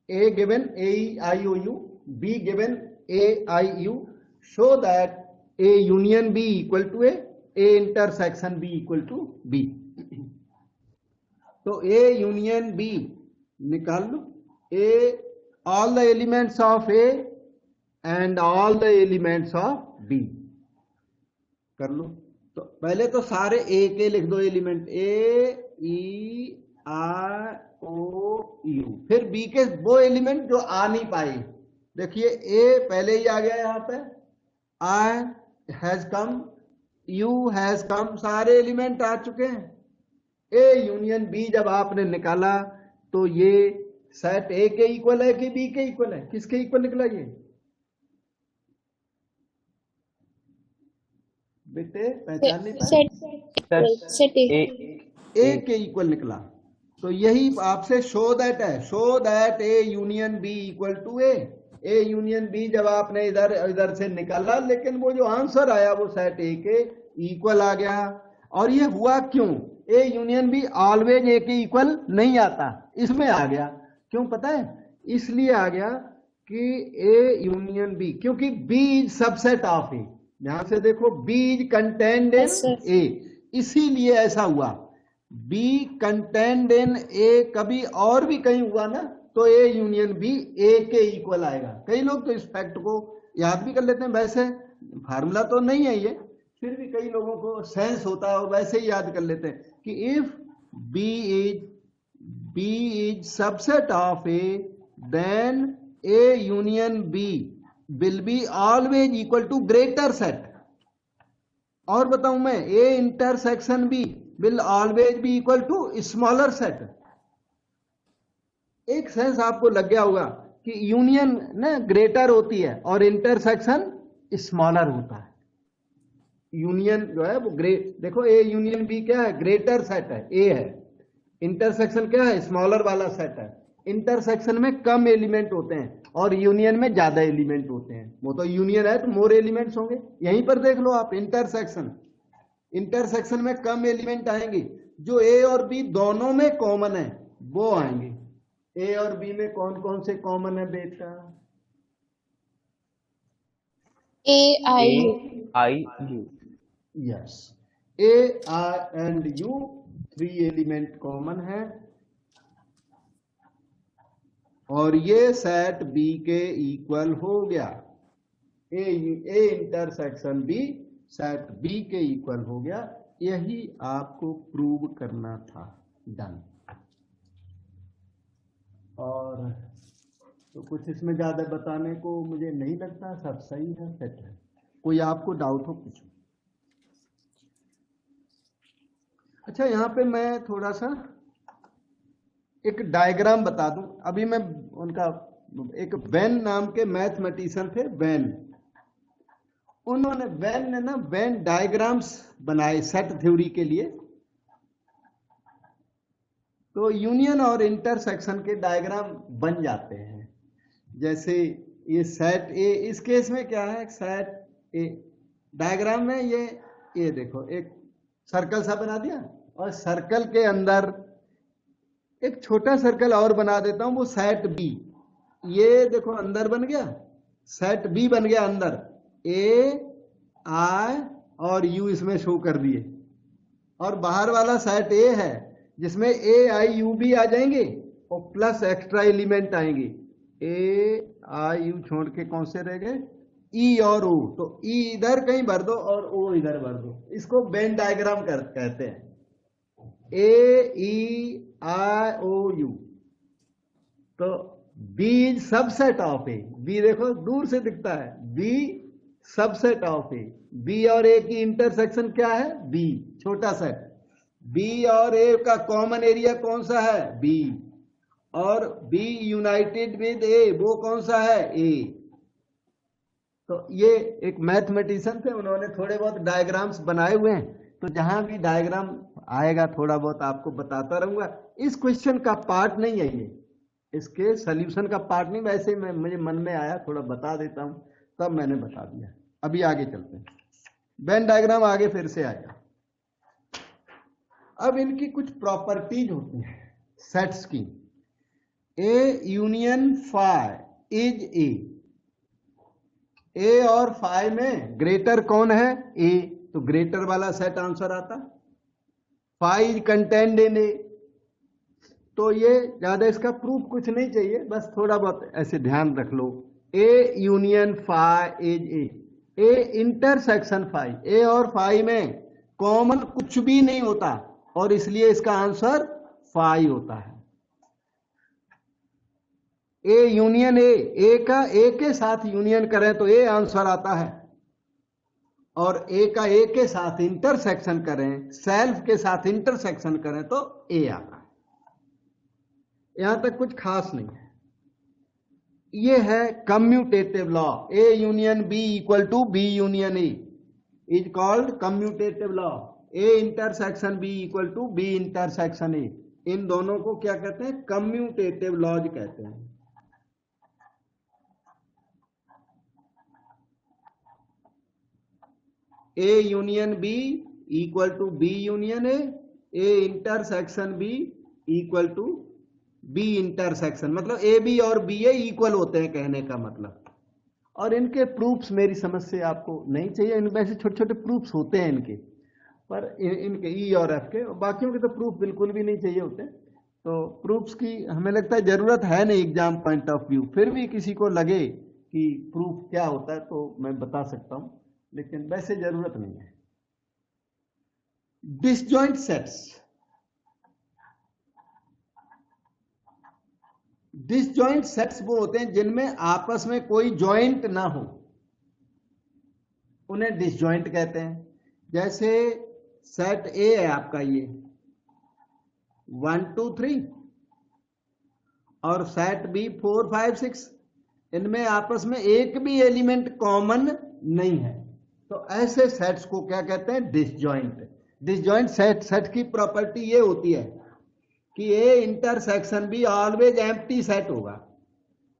[SPEAKER 1] A given AEIOU, B given AIU, show that A union B equal to A intersection B equal to B। तो A union B निकाल लो, A all the elements of A and all the elements of B कर लो। तो पहले तो सारे A के लिख दो element, A E I O U, फिर B के वो एलिमेंट जो आ नहीं पाए। देखिए A पहले ही आ गया यहाँ पे, I has come, U has come, सारे एलिमेंट आ चुके हैं। A यूनियन B जब आपने निकाला तो ये सेट A के इक्वल है कि B के इक्वल है? किसके इक्वल निकला ये बेटे, पहचान नहीं पाए?
[SPEAKER 2] Set A.
[SPEAKER 1] A के इक्वल निकला। तो यही आपसे शो दैट है, शो दैट A यूनियन B इक्वल टू A यूनियन B जब आपने इधर इधर से निकाला, लेकिन वो जो आंसर आया वो सेट A के इक्वल आ गया। और ये हुआ क्यों? A यूनियन B ऑलवेज A के इक्वल नहीं आता, इसमें आ गया। क्यों पता है? इसलिए आ गया कि A यूनियन B, क्योंकि B is subset of A। ध्यान से देखो, B is contained in
[SPEAKER 2] Yes, sir.
[SPEAKER 1] A, इसीलिए ऐसा हुआ। B कंटेन्ड इन A कभी और भी कहीं हुआ ना तो A यूनियन B A के इक्वल आएगा। कई लोग तो इस फैक्ट को याद भी कर लेते हैं, वैसे फार्मूला तो नहीं है ये, फिर भी कई लोगों को सेंस होता है और वैसे ही याद कर लेते हैं कि if B is subset of A then A यूनियन B will be always equal to greater set। और बताऊं मैं, A intersection B will always be equal to smaller set। एक सेंस आपको लग गया होगा कि यूनियन ना ग्रेटर होती है और इंटरसेक्शन स्मॉलर होता है। यूनियन जो है वो देखो A यूनियन B क्या है, ग्रेटर सेट है, A है। इंटरसेक्शन क्या है, स्मॉलर वाला सेट है। इंटरसेक्शन में कम एलिमेंट होते हैं और यूनियन में ज्यादा एलिमेंट होते हैं। वो तो यूनियन है तो मोर एलिमेंट्स होंगे। यहीं पर देख लो आप, इंटरसेक्शन में कम एलिमेंट आएंगे, जो A और B दोनों में कॉमन है वो आएंगे। A और B में कौन कौन से कॉमन है बेटा?
[SPEAKER 2] AIU.
[SPEAKER 1] Yes, A I and U, 3 element common है और ये सेट बी के इक्वल हो गया, A intersection B set B के इक्वल हो गया, यही आपको प्रूव करना था। डन। और तो कुछ इसमें ज्यादा बताने को मुझे नहीं लगता, सब सही है, सेट है। कोई आपको डाउट हो पूछो। अच्छा, यहाँ पे मैं थोड़ा सा एक डायग्राम बता दूं। अभी मैं उनका एक वेन नाम के मैथमेटिशियन थे, वेन, उन्होंने वेन ने ना वेन डायग्राम्स बनाए सेट थ्योरी के लिए। तो यूनियन और इंटरसेक्शन के डायग्राम बन जाते हैं। जैसे ये सेट ए, इस केस में क्या है, सेट ए डायग्राम में ये देखो एक सर्कल सा बना दिया, और सर्कल के अंदर एक छोटा सर्कल और बना देता हूं, वो सेट बी। ये देखो अंदर बन गया, सेट बी बन गया अंदर, ए आई और यू इसमें शो कर दिए। और बाहर वाला सेट ए है जिसमें ए आई यू भी आ जाएंगे और प्लस एक्स्ट्रा एलिमेंट आएंगे। ए आई यू छोड़ के कौन से रह गए, ई और ओ। तो ई इधर कहीं भर दो और ओ इधर भर दो, इसको वेन डायग्राम कहते हैं। A E I O U. तो B is subset of A. B देखो दूर से दिखता है, B subset of A. B और ए की इंटरसेक्शन क्या है, बी, छोटा सेट। बी और ए का कॉमन एरिया कौन सा है, बी। और बी यूनाइटेड विद ए, वो कौन सा है, ए। तो ये एक मैथमेटिशियन थे, उन्होंने थोड़े बहुत डायग्राम्स बनाए हुए हैं। तो जहां भी डायग्राम आएगा थोड़ा बहुत आपको बताता रहूंगा। इस क्वेश्चन का पार्ट नहीं है ये, इसके सॉल्यूशन का पार्ट नहीं, वैसे मुझे मन में आया थोड़ा बता देता हूं, तब मैंने बता दिया। अभी आगे चलते हैं, वेन डायग्राम आगे फिर से आएगा। अब इनकी कुछ प्रॉपर्टीज होती हैं सेट्स की। A union phi is A और फाई में ग्रेटर कौन है, ए। तो ग्रेटर वाला सेट आंसर आता। फाई इज कंटेंड इन ए। तो ये ज्यादा इसका प्रूफ कुछ नहीं चाहिए, बस थोड़ा बहुत ऐसे ध्यान रख लो। A union phi is A intersection phi. A और फाई में कॉमन कुछ भी नहीं होता और इसलिए इसका आंसर फाई होता है। ए यूनियन ए का ए के साथ यूनियन करें तो ए आंसर आता है, और ए का ए के साथ इंटरसेक्शन करें, सेल्फ के साथ इंटरसेक्शन करें तो ए आता है। यहां तक कुछ खास नहीं है। ये है commutative law. A union B equal to B union A is called commutative law. A intersection B equal to B intersection A, इन दोनों को क्या कहते हैं, कम्यूटेटिव लॉज कहते हैं। A union B equal to B union A intersection B equal to B intersection, मतलब A B और बी ए इक्वल होते हैं कहने का मतलब। और इनके प्रूफ्स मेरी समझ से आपको नहीं चाहिए, इनमें से छोटे छोटे प्रूफ्स होते हैं इनके, पर इनके ई और एफ के, बाकियों के तो प्रूफ बिल्कुल भी नहीं चाहिए होते। तो प्रूफ्स की हमें लगता है जरूरत है नहीं एग्जाम पॉइंट ऑफ व्यू। फिर भी किसी को लगे कि प्रूफ क्या होता है तो मैं बता सकता हूं, लेकिन वैसे जरूरत नहीं है। Disjoint sets. डिसजॉइंट सेट्स वो होते हैं जिनमें आपस में कोई जॉइंट ना हो, उन्हें डिसजॉइंट कहते हैं। जैसे सेट ए है आपका, ये 1 2 3, और सेट बी 4 5 6, इनमें आपस में एक भी एलिमेंट कॉमन नहीं है। तो ऐसे सेट्स को क्या कहते हैं, डिसजॉइंट। डिसजॉइंट सेट की प्रॉपर्टी ये होती है कि ए इंटरसेक्शन भी ऑलवेज एम्प्टी सेट होगा।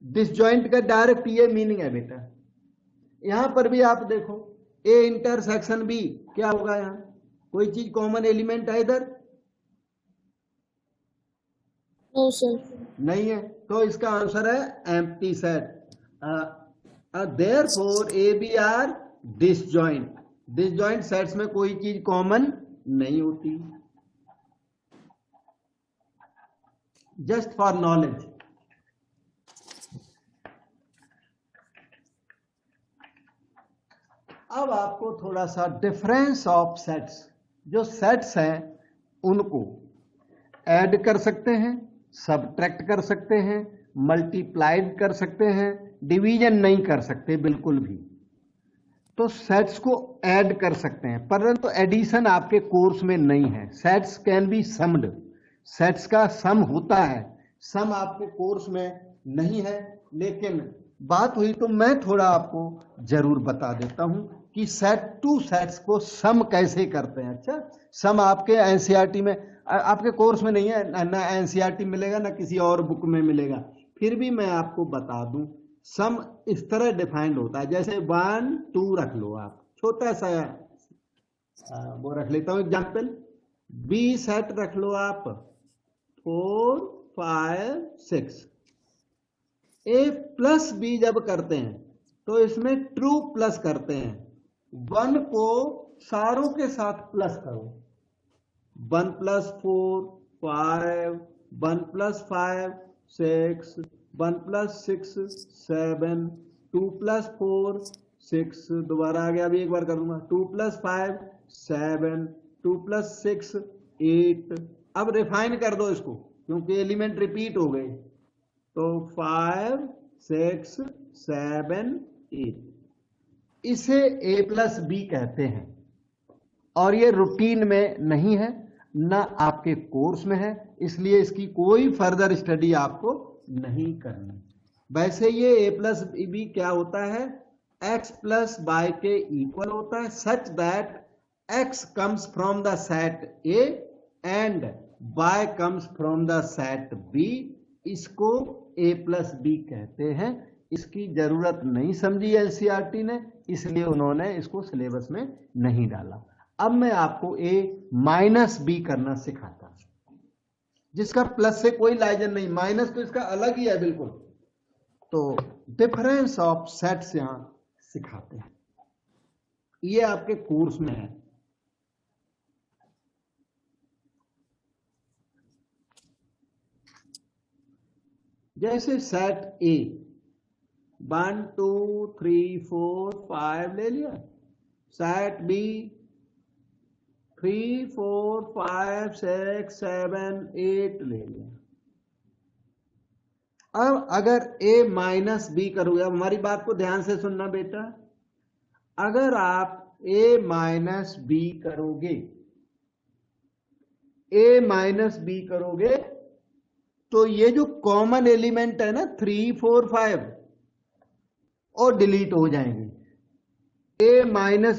[SPEAKER 1] डिसजॉइंट का डायरेक्ट ये मीनिंग है बेटा। यहां पर भी आप देखो, ए इंटरसेक्शन बी क्या होगा, यहां कोई चीज कॉमन एलिमेंट है इधर,
[SPEAKER 2] No, sir.
[SPEAKER 1] नहीं है, तो इसका आंसर है empty set. Therefore A B are disjoint. Disjoint sets में कोई चीज कॉमन नहीं होती। जस्ट फॉर नॉलेज, अब आपको थोड़ा सा डिफरेंस ऑफ सेट्स, जो सेट्स हैं उनको ऐड कर सकते हैं, सबट्रैक्ट कर सकते हैं, मल्टीप्लाइड कर सकते हैं, डिवीजन नहीं कर सकते बिल्कुल भी। तो सेट्स को ऐड कर सकते हैं, परंतु एडिशन आपके कोर्स में नहीं है। Sets can be summed, sets का सम होता है, सम आपके कोर्स में नहीं है। लेकिन बात हुई तो मैं थोड़ा आपको जरूर बता देता हूं कि सेट टू सेट्स को सम कैसे करते हैं। अच्छा, सम आपके एनसीईआरटी में, आपके कोर्स में नहीं है, ना एनसीईआरटी मिलेगा ना किसी और बुक में मिलेगा, फिर भी मैं आपको बता दूं। सम इस तरह डिफाइंड होता है, जैसे 1 2 रख लो आप, छोटा सा वो रख लेता हूं एग्जाम्पल। बी सेट रख लो आप 4 5 6। ए प्लस बी जब करते हैं तो इसमें ट्रू प्लस करते हैं। 1 को सारों के साथ प्लस करो, 1 + 4 5, 1 + 5 6, 1 + 6 7, 2 + 4 6, दोबारा आ गया, अभी एक बार करूंगा, 2 + 5 7, 2 + 6 8। अब रिफाइन कर दो इसको क्योंकि एलिमेंट रिपीट हो गए, तो 5 6 7 8। इसे a + b कहते हैं और ये रूटीन में नहीं है, ना आपके कोर्स में है, इसलिए इसकी कोई फर्दर स्टडी आपको नहीं करनी। वैसे ये a + b क्या होता है, x + y के इक्वल होता है, सच that x comes from the set a and y comes from the set b। इसको a + b कहते हैं। इसकी जरूरत नहीं समझी एनसीईआरटी ने, इसलिए उन्होंने इसको सिलेबस में नहीं डाला। अब मैं आपको a - b करना सिखाता हूं, जिसका प्लस से कोई लाइजन नहीं, माइनस तो इसका अलग ही है बिल्कुल। तो डिफरेंस ऑफ सेट्स यहां सिखाते हैं, ये आपके कोर्स में है। जैसे सेट ए 1 2 3 4 5 ले लिया, सेट बी 3 4 5 6 7 8 ले लिया। अब अगर a - b करोगे, अब हमारी बात को ध्यान से सुनना बेटा, अगर आप a - b करोगे, a - b करोगे तो ये जो कॉमन एलिमेंट है ना 3 4 5 और डिलीट हो जाएंगे। a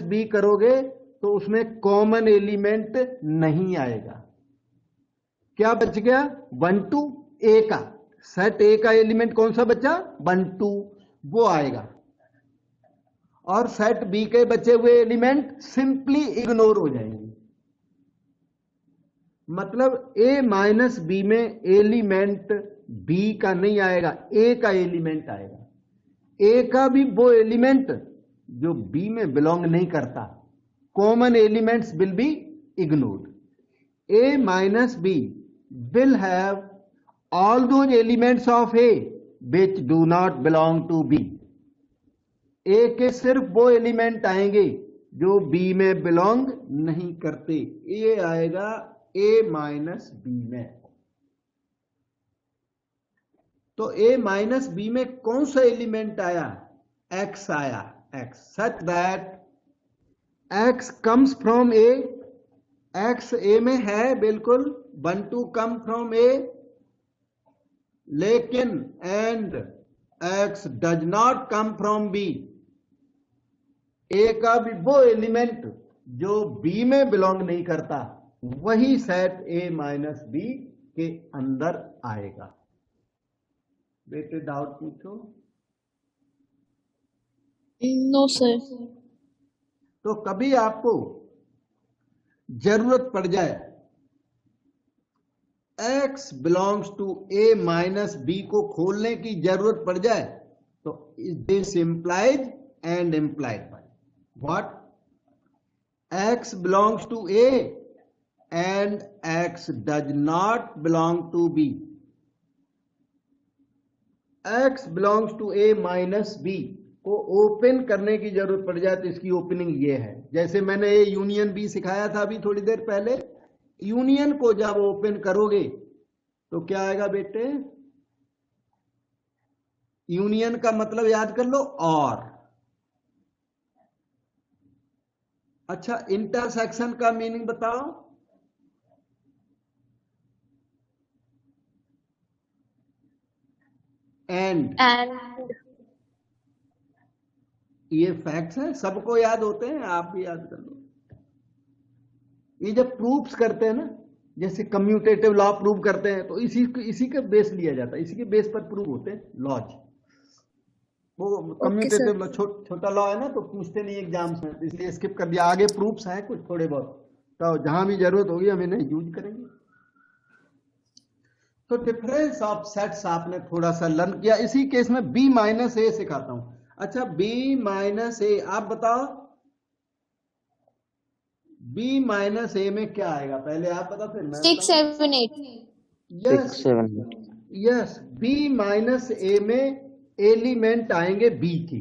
[SPEAKER 1] - b करोगे तो उसमें कॉमन एलिमेंट नहीं आएगा। क्या बच गया, 1 2 a का, सेट a का एलिमेंट कौन सा बचा, 1 2, वो आएगा। और सेट b के बचे हुए एलिमेंट सिंपली इग्नोर हो जाएंगे। मतलब a - b में एलिमेंट b का नहीं आएगा, a का एलिमेंट आएगा। a का भी वो एलिमेंट जो b में बिलोंग नहीं करता, common elements will be ignored. a - b will have all those elements of a which do not belong to b। a के सिर्फ वो एलिमेंट आएंगे जो b में बिलोंग नहीं करते, ये आएगा a - b में। तो a - b में कौन सा एलिमेंट आया, x आया, x, such that x comes from a, x a में है बिल्कुल, 1 2 कम फ्रॉम a, लेकिन and x does not come from b। a का भी वो एलिमेंट जो b में बिलोंग नहीं करता, वही सेट a - b के अंदर आएगा। बेटे डाउट पूछो।
[SPEAKER 2] No, sir.
[SPEAKER 1] तो कभी आपको जरूरत पड़ जाए x belongs to a - b को खोलने की जरूरत पड़ जाए, तो this implies and implied by what, x belongs to a and x does not belong to b। x belongs to a - b को ओपन करने की जरूरत पड़ जाए तो इसकी ओपनिंग ये है। जैसे मैंने ये यूनियन बी सिखाया था अभी थोड़ी देर पहले, यूनियन को जब ओपन करोगे तो क्या आएगा बेटे, यूनियन का मतलब याद कर लो और। अच्छा, इंटरसेक्शन का मीनिंग बताओ। एंड
[SPEAKER 2] And
[SPEAKER 1] ये फैक्ट्स हैं, सबको याद होते हैं, आप भी याद कर लो। ये जब प्रूफ्स करते हैं ना, जैसे कम्यूटेटिव लॉ प्रूव करते हैं तो इसी का बेस लिया जाता है, इसी के बेस पर प्रूव होते हैं लॉज। वो
[SPEAKER 2] okay,
[SPEAKER 1] कम्यूटेटिव
[SPEAKER 2] sir.
[SPEAKER 1] लॉ छोटा लॉ है ना, तो पूछते नहीं एग्जाम्स में, इसलिए स्किप कर दिया। आगे प्रूफ्स हैं कुछ थोड़े बहुत, तो जहां भी जरूरत होगी हम इन्हें यूज करेंगे। तो डिफरेंस ऑफ सेट्स आपने थोड़ा सा लर्न किया। इसी केस में बी माइनस ए सिखाता हूं। अच्छा, बी माइनस ए आप बताओ, बी माइनस ए में क्या आएगा, पहले आप बताओ फिर मैं
[SPEAKER 2] 6, 7, 8.
[SPEAKER 1] यस
[SPEAKER 3] 6, 7, 8.
[SPEAKER 1] यस, बी माइनस ए में एलिमेंट आएंगे बी के,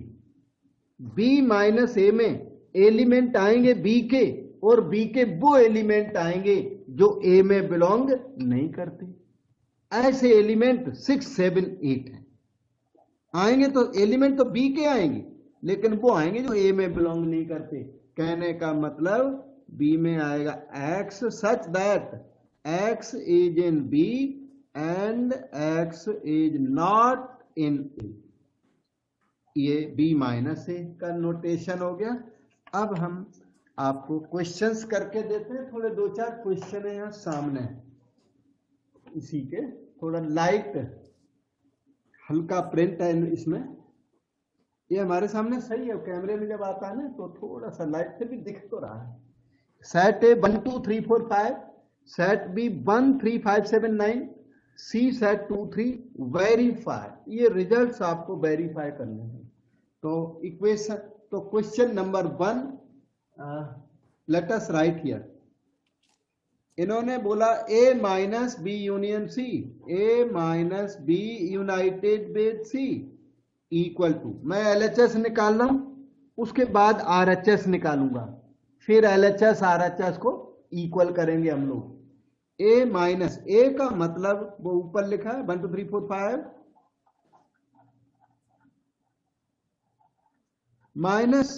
[SPEAKER 1] बी माइनस ए में एलिमेंट आएंगे बी के, और बी के वो एलिमेंट आएंगे जो ए में बिलोंग नहीं करते। ऐसे एलिमेंट 6, 7, 8 है आएंगे, तो एलिमेंट तो बी के आएंगे लेकिन वो आएंगे जो ए में बिलोंग नहीं करते। कहने का मतलब बी में आएगा X such that x is in B and X is not in A. ये बी माइनस ए का नोटेशन हो गया। अब हम आपको क्वेश्चंस करके देते हैं, थोड़े 2-4 क्वेश्चन है यहाँ सामने, इसी के थोड़ा लाइट हल्का प्रिंट है इसमें, ये हमारे सामने सही है, कैमरे में जब आता है ना तो थोड़ा सा लाइट फिर भी दिख तो रहा है। Set A 1 2 3 4 5, set B 1 3 5 7 9, C set 2 3, verify. ये रिजल्ट्स आपको वेरीफाई करने हैं। तो इक्वेशन, तो question number 1, let us write here. इन्होंने बोला A minus B union C, A minus B united with C equal to, मैं एलएचएस निकाल रहा हूं, उसके बाद आरएचएस निकालूंगा, फिर एलएचएस आरएचएस को इक्वल करेंगे हम लोग। ए माइनस, ए का मतलब वो ऊपर लिखा है 1 2 3 4 5, minus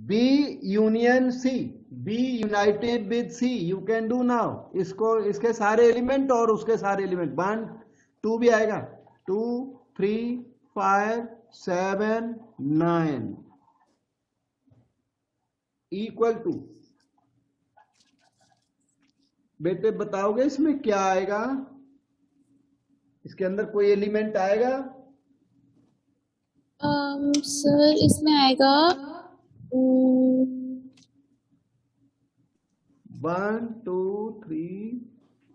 [SPEAKER 1] B union C, B united with C. You can do now, इसको इसके सारे एलिमेंट और उसके सारे एलिमेंट 1 2 भी आएगा, 2 3 5 7 9 इक्वल टू, बेटे बताओगे इसमें क्या आएगा, इसके अंदर कोई एलिमेंट आएगा?
[SPEAKER 2] सर इसमें आएगा
[SPEAKER 1] 1 2 3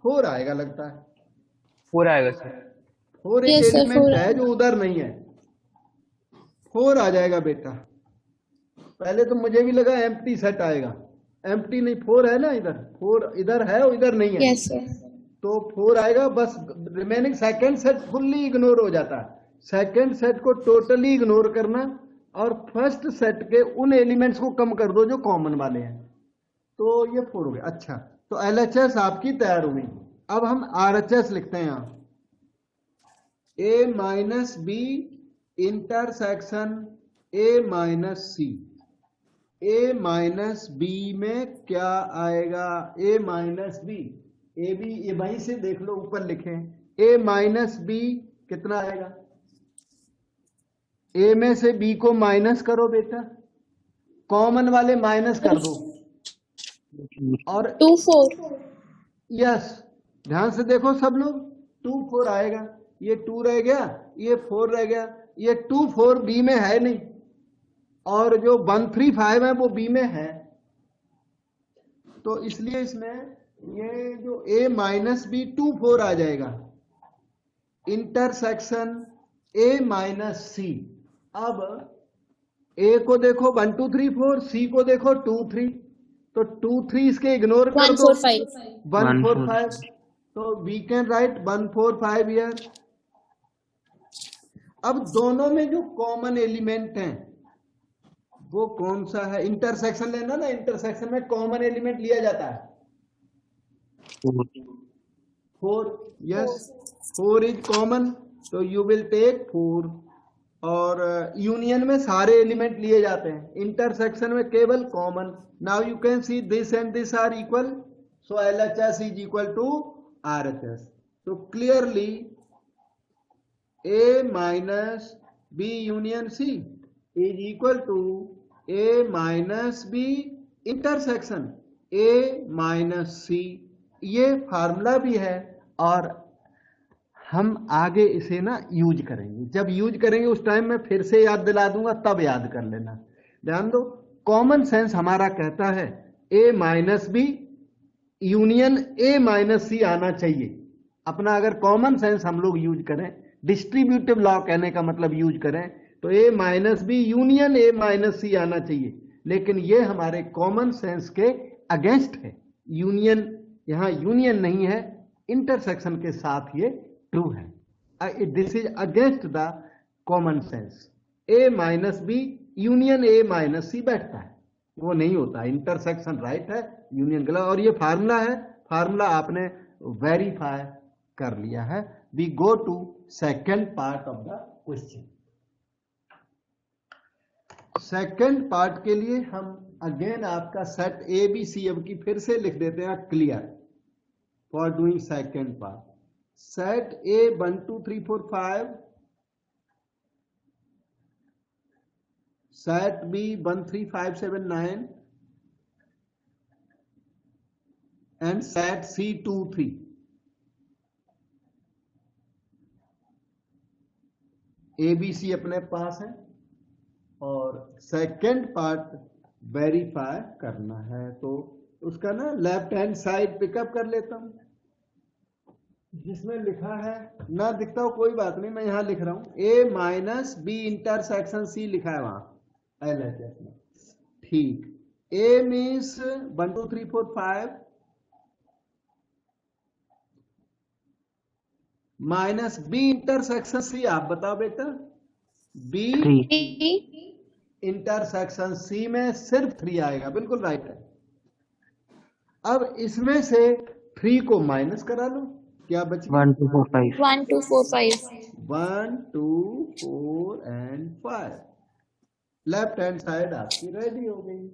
[SPEAKER 1] 4 आएगा लगता है।
[SPEAKER 3] 4 आएगा सर।
[SPEAKER 1] 4 एक
[SPEAKER 2] Yes, sir,
[SPEAKER 1] एलिमेंट
[SPEAKER 2] 4
[SPEAKER 1] है जो उधर नहीं है, 4 आ जाएगा बेटा। पहले तो मुझे भी लगा एम्प्टी सेट आएगा, एम्प्टी नहीं, 4 है ना इधर, 4 इधर है और इधर नहीं है।
[SPEAKER 2] Yes, sir.
[SPEAKER 1] तो 4 आएगा, बस remaining second set fully ignore हो जाता है। सेकंड सेट को टोटली इग्नोर करना और फर्स्ट सेट के उन एलिमेंट्स को कम कर दो जो कॉमन वाले हैं, तो ये 4 हो गया। अच्छा, तो एलएचएस आपकी तैयार हो गई। अब हम आरएचएस लिखते हैं यहां, A minus B intersection A minus C. A minus B में क्या आएगा, A minus B, A B ये वहीं से देख लो, ऊपर लिखे ए माइनस बी कितना आएगा, ए में से बी को माइनस करो बेटा, कॉमन वाले माइनस कर दो, और
[SPEAKER 2] 2 4.
[SPEAKER 1] यस ध्यान से देखो सब लोग, 2 4 आएगा, ये 2 रह गया, ये 4 रह गया, ये 2 4 बी में है नहीं, और जो 1 3 5 है वो बी में है, तो इसलिए इसमें ये जो ए माइनस बी 2 4 आ जाएगा, इंटरसेक्शन ए माइनस सी। अब ए को देखो 1 2 3 4, सी को देखो 2 3, तो 2 3 इसके इग्नोर कर
[SPEAKER 2] 1
[SPEAKER 1] दो,
[SPEAKER 2] 4 5.
[SPEAKER 1] 1 4 5, तो वी कैन राइट 1 4 5 हियर। अब दोनों में जो कॉमन एलिमेंट हैं वो कौन सा है? इंटरसेक्शन लेना ना, इंटरसेक्शन में कॉमन एलिमेंट लिया जाता है 4। यस, 4 इज कॉमन, तो यू विल टेक 4। और यूनियन में सारे एलिमेंट लिए जाते हैं, इंटरसेक्शन में केवल common. Now you can see this and this are equal, so LHS is equal to RHS। तो clearly A minus B union C is equal to A minus B intersection A minus C। ये formula भी है और हम आगे इसे ना use करेंगे। जब यूज करेंगे उस टाइम में फिर से याद दिला दूंगा, तब याद कर लेना। ध्यान दो, कॉमन सेंस हमारा कहता है A minus B union A minus C आना चाहिए। अपना अगर कॉमन सेंस हम लोग यूज करें, डिस्ट्रीब्यूटिव लॉ कहने का मतलब यूज करें, तो A minus B union A minus C आना चाहिए। लेकिन ये हमारे कॉमन सेंस के अगेंस्ट है। यूनियन, यहां यूनियन नहीं है, इंटरसेक्शन के साथ ये ट्रू है। This is against the common sense. A minus B union A minus C बैठता है, वो नहीं होता। इंटरसेक्शन राइट है, यूनियन गलत। और ये फार्मूला है, फार्मूला आपने वेरीफाई कर लिया है। We go to second part of the question. Second part के लिए हम अगेन आपका सेट ABC अब की फिर से लिख देते हैं clear for doing second part. Set A 1 2 3 4 5, set B 1 3 5 7 9 and set C 2 3। ABC अपने पास है और सेकेंड पार्ट वेरीफाई करना है। तो उसका ना लेफ्ट हैंड साइड पिकअप कर लेता हूं, जिसमें लिखा है, ना दिखता हो कोई बात नहीं, मैं यहां लिख रहा हूं A minus B intersection C लिखा है वहां LHS में। ठीक, A means 1 2 3 4 5 minus B intersection C। आप बताओ बेटा, B इंटरसेक्शन C में सिर्फ 3 आएगा, बिल्कुल राइट है। अब इसमें से 3 को माइनस करा लो, क्या बचेगा?
[SPEAKER 3] 1 2 4 5
[SPEAKER 2] 1 2 4 5
[SPEAKER 1] 1 2 4 एंड 5। लेफ्ट हैंड साइड आपकी रेडी हो गई।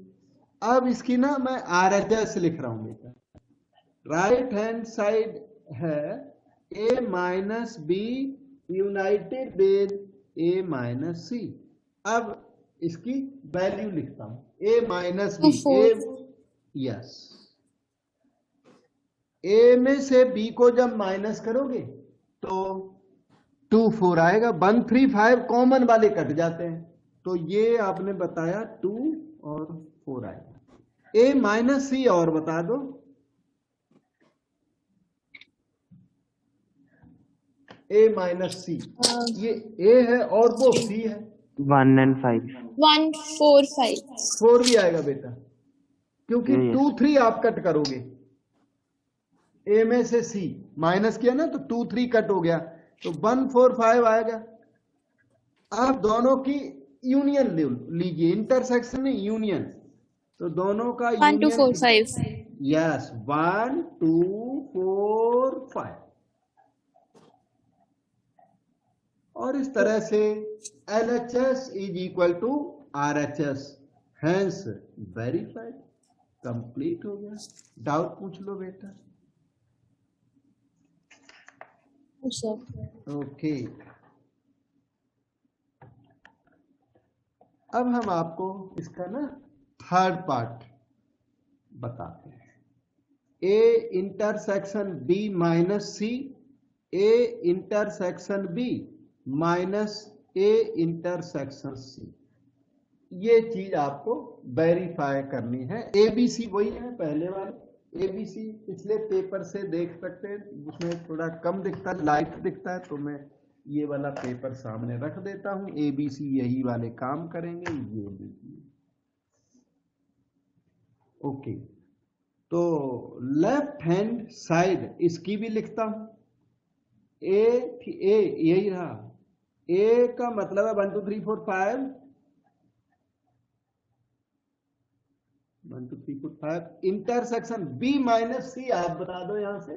[SPEAKER 1] अब इसकी ना मैं RHS लिख रहा हूं बेटा। राइट हैंड साइड है A minus B united with A minus C. अब इसकी वैल्यू लिखता हूं, A minus B, yes, A में से B को जब माइनस करोगे तो 2 4 आएगा। 1 3 5 कॉमन वाले कट जाते हैं, तो ये आपने बताया 2 और 4 आएगा। A माइनस सी और बता दो, A माइनस सी, ये A है और वो C है।
[SPEAKER 3] 1 and 5
[SPEAKER 2] 1 4 5
[SPEAKER 1] 4 भी आएगा बेटा, क्योंकि
[SPEAKER 3] Yes.
[SPEAKER 1] 2 3 आप कट करोगे। A में से C माइनस किया ना, तो 2 3 कट हो गया, तो 1 4 5 आएगा। अब दोनों की यूनियन लीजिए, इंटरसेक्शन में यूनियन, तो दोनों का
[SPEAKER 2] 1 2 4 5
[SPEAKER 1] यस, 1 2 4 5। और इस तरह से LHS is equal to RHS, hence verified, complete हो गया। डाउट पूछ लो बेटा। ओके, अब हम आपको इसका ना थर्ड पार्ट बताते हैं। A intersection B minus C, A intersection B minus A intersection C। ये चीज आपको वेरीफाई करनी है। ABC वही है पहले वाले ABC, पिछले पेपर से देख सकते हैं, उसमें थोड़ा कम दिखता है, लाइट दिखता है, तो मैं ये वाला पेपर सामने रख देता हूं। ABC यही वाले काम करेंगे, ये देखिए। ओके, तो लेफ्ट हैंड साइड इसकी भी लिखता हूं। A यही रहा, ए का मतलब है 1 2 3 4 5, 1 2 3 4 5 इंटरसेक्शन बी माइनस सी। आप बता दो यहां से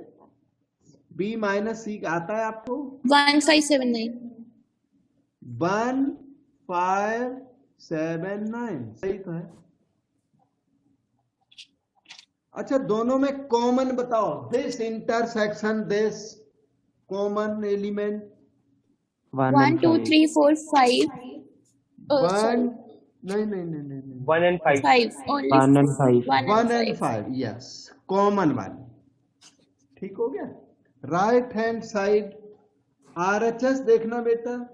[SPEAKER 1] बी माइनस सी आता है आपको
[SPEAKER 2] 1579।
[SPEAKER 1] 1579 सही तो है। अच्छा दोनों में कॉमन बताओ, this intersection this common element.
[SPEAKER 3] 1
[SPEAKER 2] 1
[SPEAKER 3] and
[SPEAKER 2] 2
[SPEAKER 3] 5.
[SPEAKER 2] 3 4 5
[SPEAKER 1] one
[SPEAKER 2] sorry
[SPEAKER 1] नहीं नहीं नहीं नहीं नहीं
[SPEAKER 4] 1 and 5.
[SPEAKER 2] 5 only
[SPEAKER 3] 1 and 5.
[SPEAKER 2] 1
[SPEAKER 1] 1
[SPEAKER 2] and
[SPEAKER 1] and
[SPEAKER 2] 5
[SPEAKER 1] 5 yes common वाली। ठीक हो गया। राइट हैंड साइड आरएचएस देखना बेटा,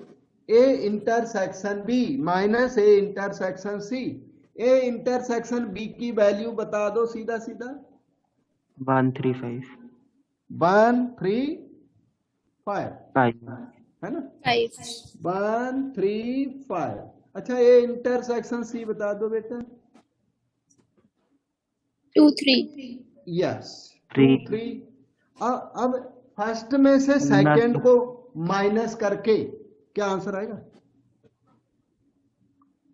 [SPEAKER 1] A intersection B minus A intersection C. A intersection B की वैल्यू बता दो सीधा सीधा
[SPEAKER 3] 135.
[SPEAKER 1] 1 3 5
[SPEAKER 3] 5.
[SPEAKER 1] है ना,
[SPEAKER 2] 5
[SPEAKER 1] 1 3 5। अच्छा ए इंटरसेक्शन सी बता दो बेटा
[SPEAKER 2] 2 3
[SPEAKER 1] यस 2
[SPEAKER 3] 3.
[SPEAKER 1] 3। अब फर्स्ट में से सेकंड को माइनस करके क्या आंसर आएगा?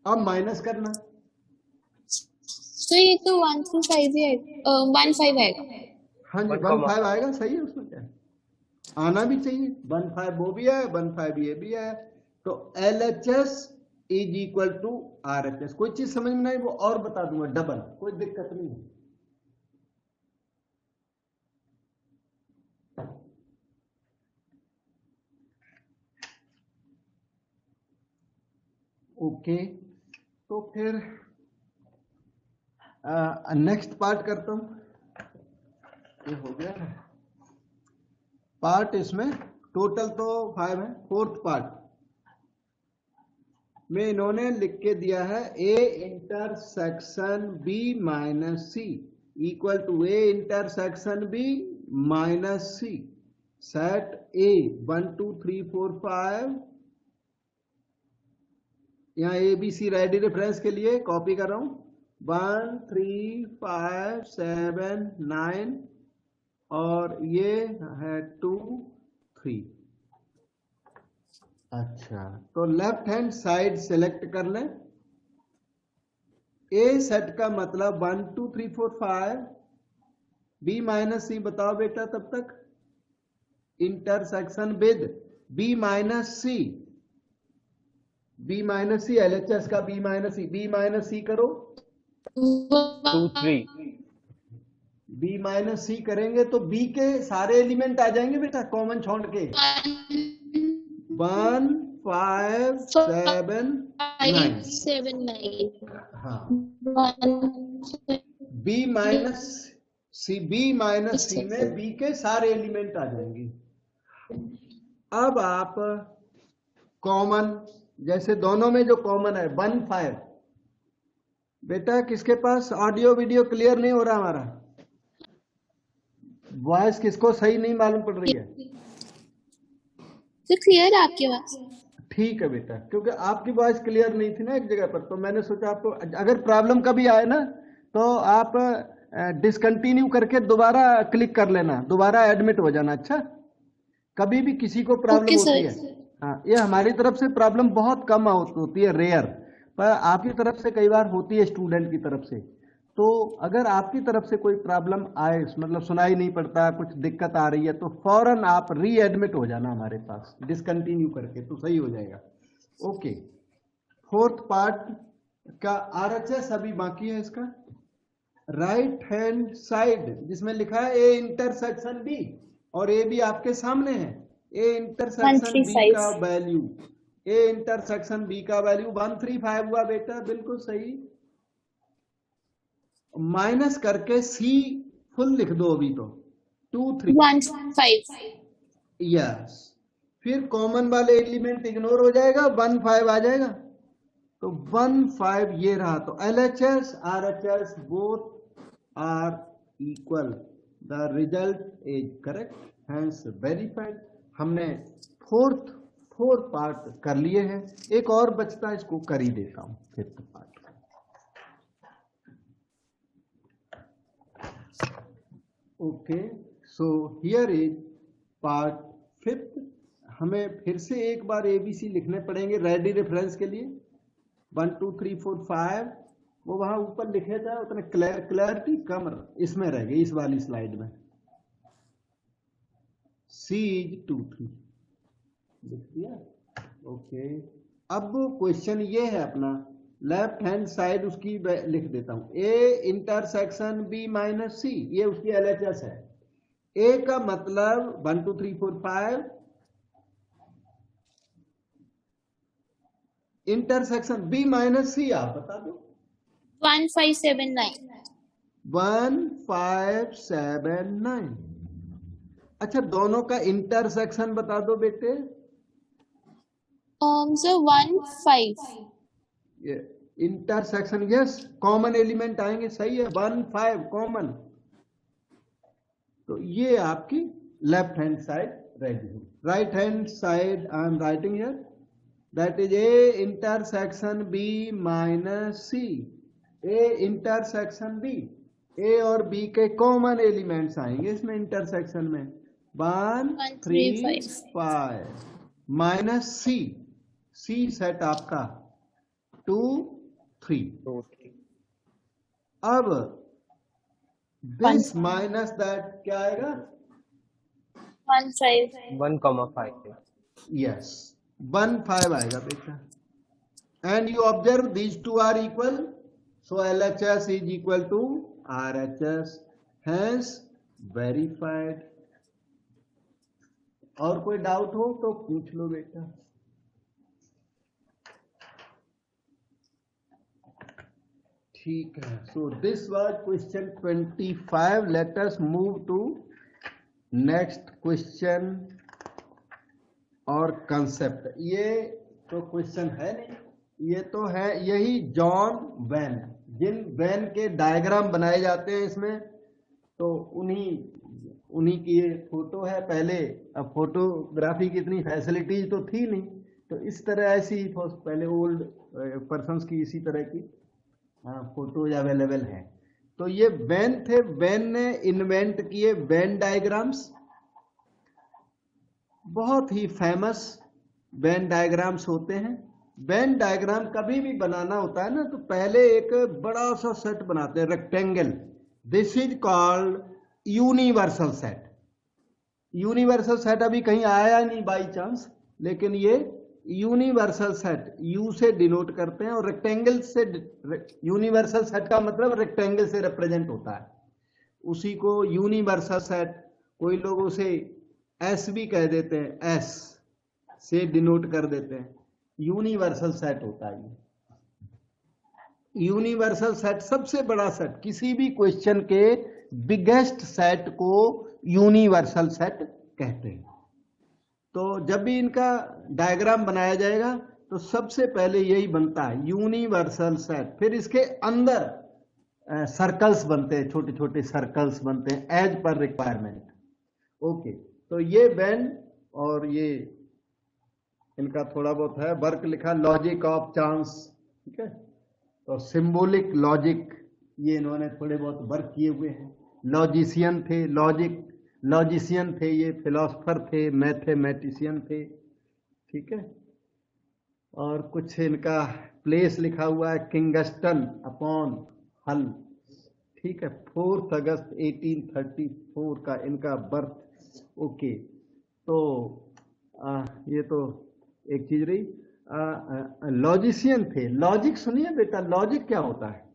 [SPEAKER 1] अब माइनस करना।
[SPEAKER 2] तो ये तो 1 3 5 ही आएगा 1 5 आएगा।
[SPEAKER 1] हाँ जी 1 5 आएगा, सही है, उसमें क्या है, आना भी चाहिए। 1 5 वो भी है 1 5 ये भी है। तो LHS is equal to RHS। कोई चीज समझ में नहीं वो और बता दूंगा डबल, कोई दिक्कत नहीं है। ओके तो फिर नेक्स्ट पार्ट करता हूं। ये हो गया पार्ट, इसमें टोटल तो 5 है। फोर्थ पार्ट में इन्होंने लिख के दिया है A intersection B minus C equal to A intersection B minus C set A 1 2 3 4 5। यहाँ A B C ready reference के लिए कॉपी कर रहा हूं 1 3 5 7 9 और ये है 2 3। अच्छा तो लेफ्ट हैंड साइड सेलेक्ट कर लें। ए सेट का मतलब 1 2 3 4 5 बी माइनस सी बताओ बेटा तब तक intersection with B minus C. B minus C LHS का बी माइनस सी करो
[SPEAKER 4] 2 3.
[SPEAKER 1] बी माइनस सी करेंगे तो बी के सारे एलिमेंट आ जाएंगे बेटा कॉमन छोड़ के 1 5 7 9।
[SPEAKER 2] 7 9
[SPEAKER 1] हाँ
[SPEAKER 2] 1
[SPEAKER 1] बी माइनस सी में बी के सारे एलिमेंट आ जाएंगे। अब आप कॉमन, जैसे दोनों में जो कॉमन है 1 5। बेटा किसके पास ऑडियो वीडियो क्लियर नहीं हो रहा, हमारा वॉइस किसको सही नहीं मालूम पड़ रही है?
[SPEAKER 2] तो क्लियर है आपके पास?
[SPEAKER 1] ठीक है बेटा, क्योंकि आपकी वॉइस क्लियर नहीं थी ना एक जगह पर, तो मैंने सोचा आपको अगर प्रॉब्लम कभी आए ना तो आप डिसकंटिन्यू करके दोबारा क्लिक कर लेना, दोबारा एडमिट हो जाना। अच्छा कभी भी किसी को प्रॉब्लम
[SPEAKER 2] ओके
[SPEAKER 1] होती है,
[SPEAKER 2] सर।
[SPEAKER 1] हाँ ये हमारी तरफ से प्रॉब्लम बहुत कम होती है, रेयर, पर आपकी तरफ से कई बार होती है स्टूडेंट की तरफ से। तो अगर आपकी तरफ से कोई प्रॉब्लम आए, मतलब सुनाई नहीं पड़ता, कुछ दिक्कत आ रही है, तो फौरन आप री एडमिट हो जाना हमारे पास डिसकंटिन्यू करके, तो सही हो जाएगा। ओके फोर्थ पार्ट का RHS अभी बाकी है इसका। राइट हैंड साइड जिसमें लिखा है ए इंटरसेक्शन बी, और ए भी आपके सामने है। ए इंटरसेक्शन बी
[SPEAKER 2] 135
[SPEAKER 1] का वैल्यू, ए इंटरसेक्शन बी का वैल्यू 135 हुआ बेटा, बिल्कुल सही। माइनस करके सी फुल लिख दो अभी तो 2 3
[SPEAKER 2] 1 5
[SPEAKER 1] यस। फिर कॉमन वाले एलिमेंट इग्नोर हो जाएगा, 1 5 आ जाएगा, तो 1 5 ये रहा। तो LHS RHS both are equal, the result is correct, hence verified. हमने फोर्थ पार्ट कर लिए हैं, एक और बचता है, इसको कर ही देता हूं fifth part. Okay, so here is part 5th. हमें फिर से एक बार ABC लिखने पड़ेंगे रेडी रेफरेंस के लिए। 1 2 3 4 5 वो वहां ऊपर लिखे जाए, उतने क्लैरिटी कम इसमें रह गई, इस वाली स्लाइड में। C is 2 3 लिख दिया। ओके, अब क्वेश्चन ये है अपना, लेफ्ट हैंड साइड उसकी लिख देता हूं, A intersection B minus C, ये उसकी LHS है। A का मतलब 1 2 3 4 5 इंटरसेक्शन B माइनस C, आप बता दो।
[SPEAKER 2] 1579.
[SPEAKER 1] 1579। अच्छा, दोनों का इंटरसेक्शन बता दो बेटे।
[SPEAKER 2] So 1 5.
[SPEAKER 1] ये इंटरसेक्शन, यस, कॉमन एलिमेंट आएंगे, सही है, 1 5 कॉमन। तो ये आपकी लेफ्ट हैंड साइड रेडी हो। Right hand side I am writing here, that is A intersection B minus C। A intersection B, A और B के कॉमन एलिमेंट्स आएंगे इसमें इंटरसेक्शन में। 1 3 5 माइनस C, C सेट आपका 2 3।
[SPEAKER 4] 2 3
[SPEAKER 1] अब दिस माइनस दैट क्या आएगा?
[SPEAKER 2] 1 5.
[SPEAKER 4] 1,5.
[SPEAKER 1] यस, 1 5 आएगा बेटा। And you observe these two are equal, so LHS is equal to RHS, hence verified. और कोई डाउट हो तो पूछ लो बेटा। ठीक है, so this was question 25। Let us move to next question और कंसेप्ट। ये तो क्वेश्चन है नहीं, ये तो है यही जॉन वैन, जिन वैन के डायग्राम बनाए जाते हैं इसमें, तो उन्हीं की ये फोटो है। पहले अब फोटोग्राफी की इतनी फैसिलिटीज तो थी नहीं, तो इस तरह ऐसी ही पहले ओल्ड पर्सन्स की इसी तरह की फोटोज अवेलेबल हैं। तो ये वैन थे, वैन ने इन्वेंट किए वैन डायग्राम्स। बहुत ही फेमस वैन डायग्राम्स होते हैं। वैन डायग्राम कभी भी बनाना होता है ना, तो पहले एक बड़ा सा सेट बनाते हैं, rectangle. This is called universal set. Universal set अभी कहीं आया नहीं बाई चांस, लेकिन ये यूनिवर्सल सेट यू से डिनोट करते हैं, और रेक्टेंगल से, यूनिवर्सल सेट का मतलब रेक्टेंगल से रिप्रेजेंट होता है, उसी को यूनिवर्सल सेट, कोई लोग उसे एस भी कह देते हैं, एस से डिनोट कर देते हैं, यूनिवर्सल सेट होता है ये। यूनिवर्सल सेट सबसे बड़ा सेट, किसी भी क्वेश्चन के बिगेस्ट सेट को यूनिवर्सल सेट कहते हैं। तो जब भी इनका डायग्राम बनाया जाएगा तो सबसे पहले यही बनता है, यूनिवर्सल सेट। फिर इसके अंदर सर्कल्स बनते हैं, छोटे छोटे सर्कल्स बनते हैं एज पर रिक्वायरमेंट। ओके, तो ये वैन, और ये इनका थोड़ा बहुत है वर्क लिखा, लॉजिक ऑफ चांस, ठीक है। तो सिंबॉलिक लॉजिक, ये इन्होंने थोड़े बहुत वर्क किए हुए हैं। लॉजिशियन थे, लॉजिशियन थे, ये फिलोसफर थे, मैथमेटिशियन थे, ठीक है। और कुछ इनका प्लेस लिखा हुआ है, किंगस्टन अपॉन हल, ठीक है। 4 अगस्त 1834 का इनका बर्थ। ओके, तो ये तो एक चीज रही। लॉजिशियन थे। लॉजिक सुनिए बेटा, लॉजिक क्या होता है?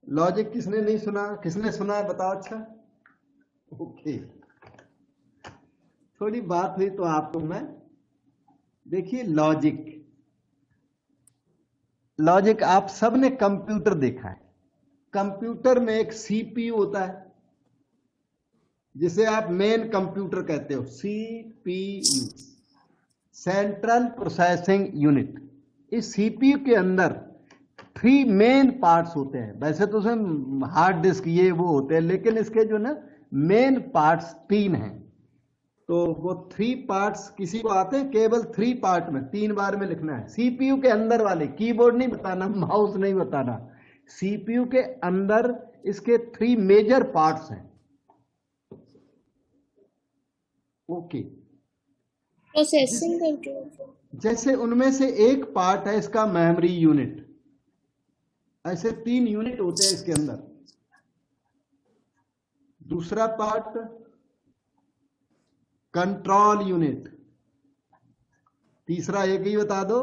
[SPEAKER 1] लॉजिक किसने नहीं सुना, किसने सुना है बताओ। अच्छा, ओके, थोड़ी बात हुई तो आपको मैं, देखिए लॉजिक आप सबने कंप्यूटर देखा है। कंप्यूटर में एक सीपीयू होता है, जिसे आप मेन कंप्यूटर कहते हो, सीपीयू, सेंट्रल प्रोसेसिंग यूनिट। इस सीपीयू के अंदर 3 मेन पार्ट्स होते हैं। वैसे तो उसमें हार्ड डिस्क ये वो होते हैं, लेकिन इसके जो ना मेन पार्ट्स 3 हैं। तो वो 3 पार्ट्स किसी को आते हैं, केवल 3 पार्ट में 3 बार में लिखना है। सीपीयू के अंदर वाले, कीबोर्ड नहीं बताना, माउस नहीं बताना, सीपीयू के अंदर इसके 3 मेजर पार्ट्स हैं। ओके।
[SPEAKER 2] Processing control.
[SPEAKER 1] जैसे उनमें से एक पार्ट है इसका मेमोरी यूनिट, ऐसे 3 यूनिट होते हैं इसके अंदर। दूसरा पार्ट कंट्रोल यूनिट, तीसरा एक ही बता दो।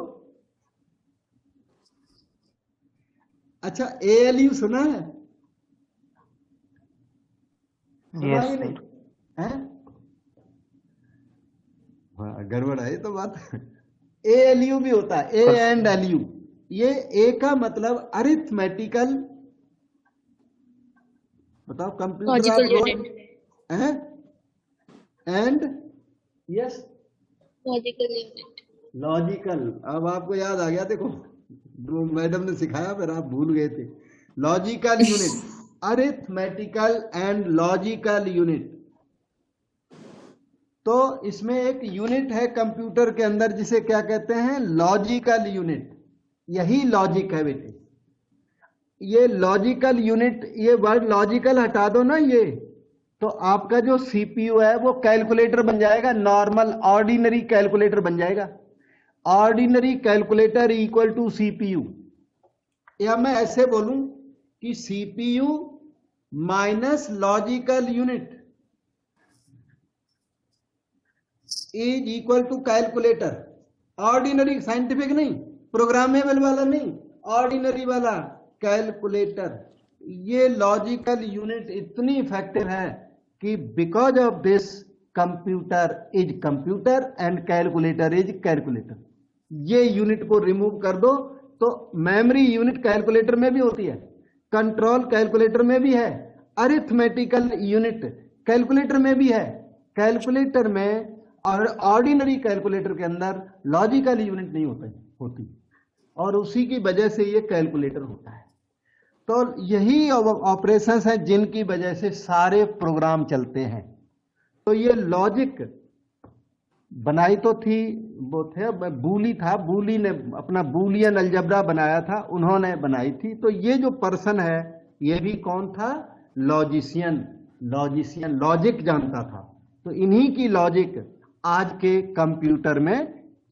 [SPEAKER 1] अच्छा, एएलयू सुना है? सुना
[SPEAKER 3] यस
[SPEAKER 1] ही
[SPEAKER 3] सर।
[SPEAKER 1] नहीं है? गड़बड़ है ये तो बात। एएलयू भी होता है, ए एंड एल यू। ये ए का मतलब अरिथमेटिकल, बताओ कंप्यूटर
[SPEAKER 2] लॉजिकल
[SPEAKER 1] आप
[SPEAKER 2] यूनिट।
[SPEAKER 1] है and yes
[SPEAKER 2] logical unit.
[SPEAKER 1] Logical. अब आपको याद आ गया, देखो जो मैडम ने सिखाया फिर आप भूल गए थे। Logical unit, arithmetical and logical unit. तो इसमें एक यूनिट है कंप्यूटर के अंदर जिसे क्या कहते हैं, लॉजिकल यूनिट। यही लॉजिक है बेटे। ये लॉजिकल यूनिट, ये वर्ड लॉजिकल हटा दो ना ये, तो आपका जो सीपीयू है वो कैलकुलेटर बन जाएगा, नॉर्मल ऑर्डिनरी कैलकुलेटर बन जाएगा। Ordinary calculator equal to CPU. या मैं ऐसे बोलूं कि CPU minus logical unit is equal to calculator. Ordinary, scientific नहीं, प्रोग्रामेबल वाला नहीं, ऑर्डिनरी वाला कैलकुलेटर। ये लॉजिकल यूनिट इतनी इफेक्टिव है कि because of this computer is computer and calculator is calculator. ये यूनिट को रिमूव कर दो तो मेमोरी यूनिट कैलकुलेटर में भी होती है, कंट्रोल कैलकुलेटर में भी है, अरिथमेटिकल यूनिट कैलकुलेटर में भी है। कैलकुलेटर में और ऑर्डिनरी कैलकुलेटर के अंदर लॉजिकल यूनिट नहीं होती, और उसी की वजह से ये कैलकुलेटर होता है। तो यही ऑपरेशंस हैं जिनकी वजह से सारे प्रोग्राम चलते हैं। तो ये लॉजिक बनाई तो थी, वो थे बूली था, बूली ने अपना बूलियन अलजबरा बनाया था, उन्होंने बनाई थी। तो ये जो पर्सन है ये भी कौन था, लॉजिशियन। लॉजिक जानता था। तो इन्हीं की लॉजिक आज के कंप्यूटर में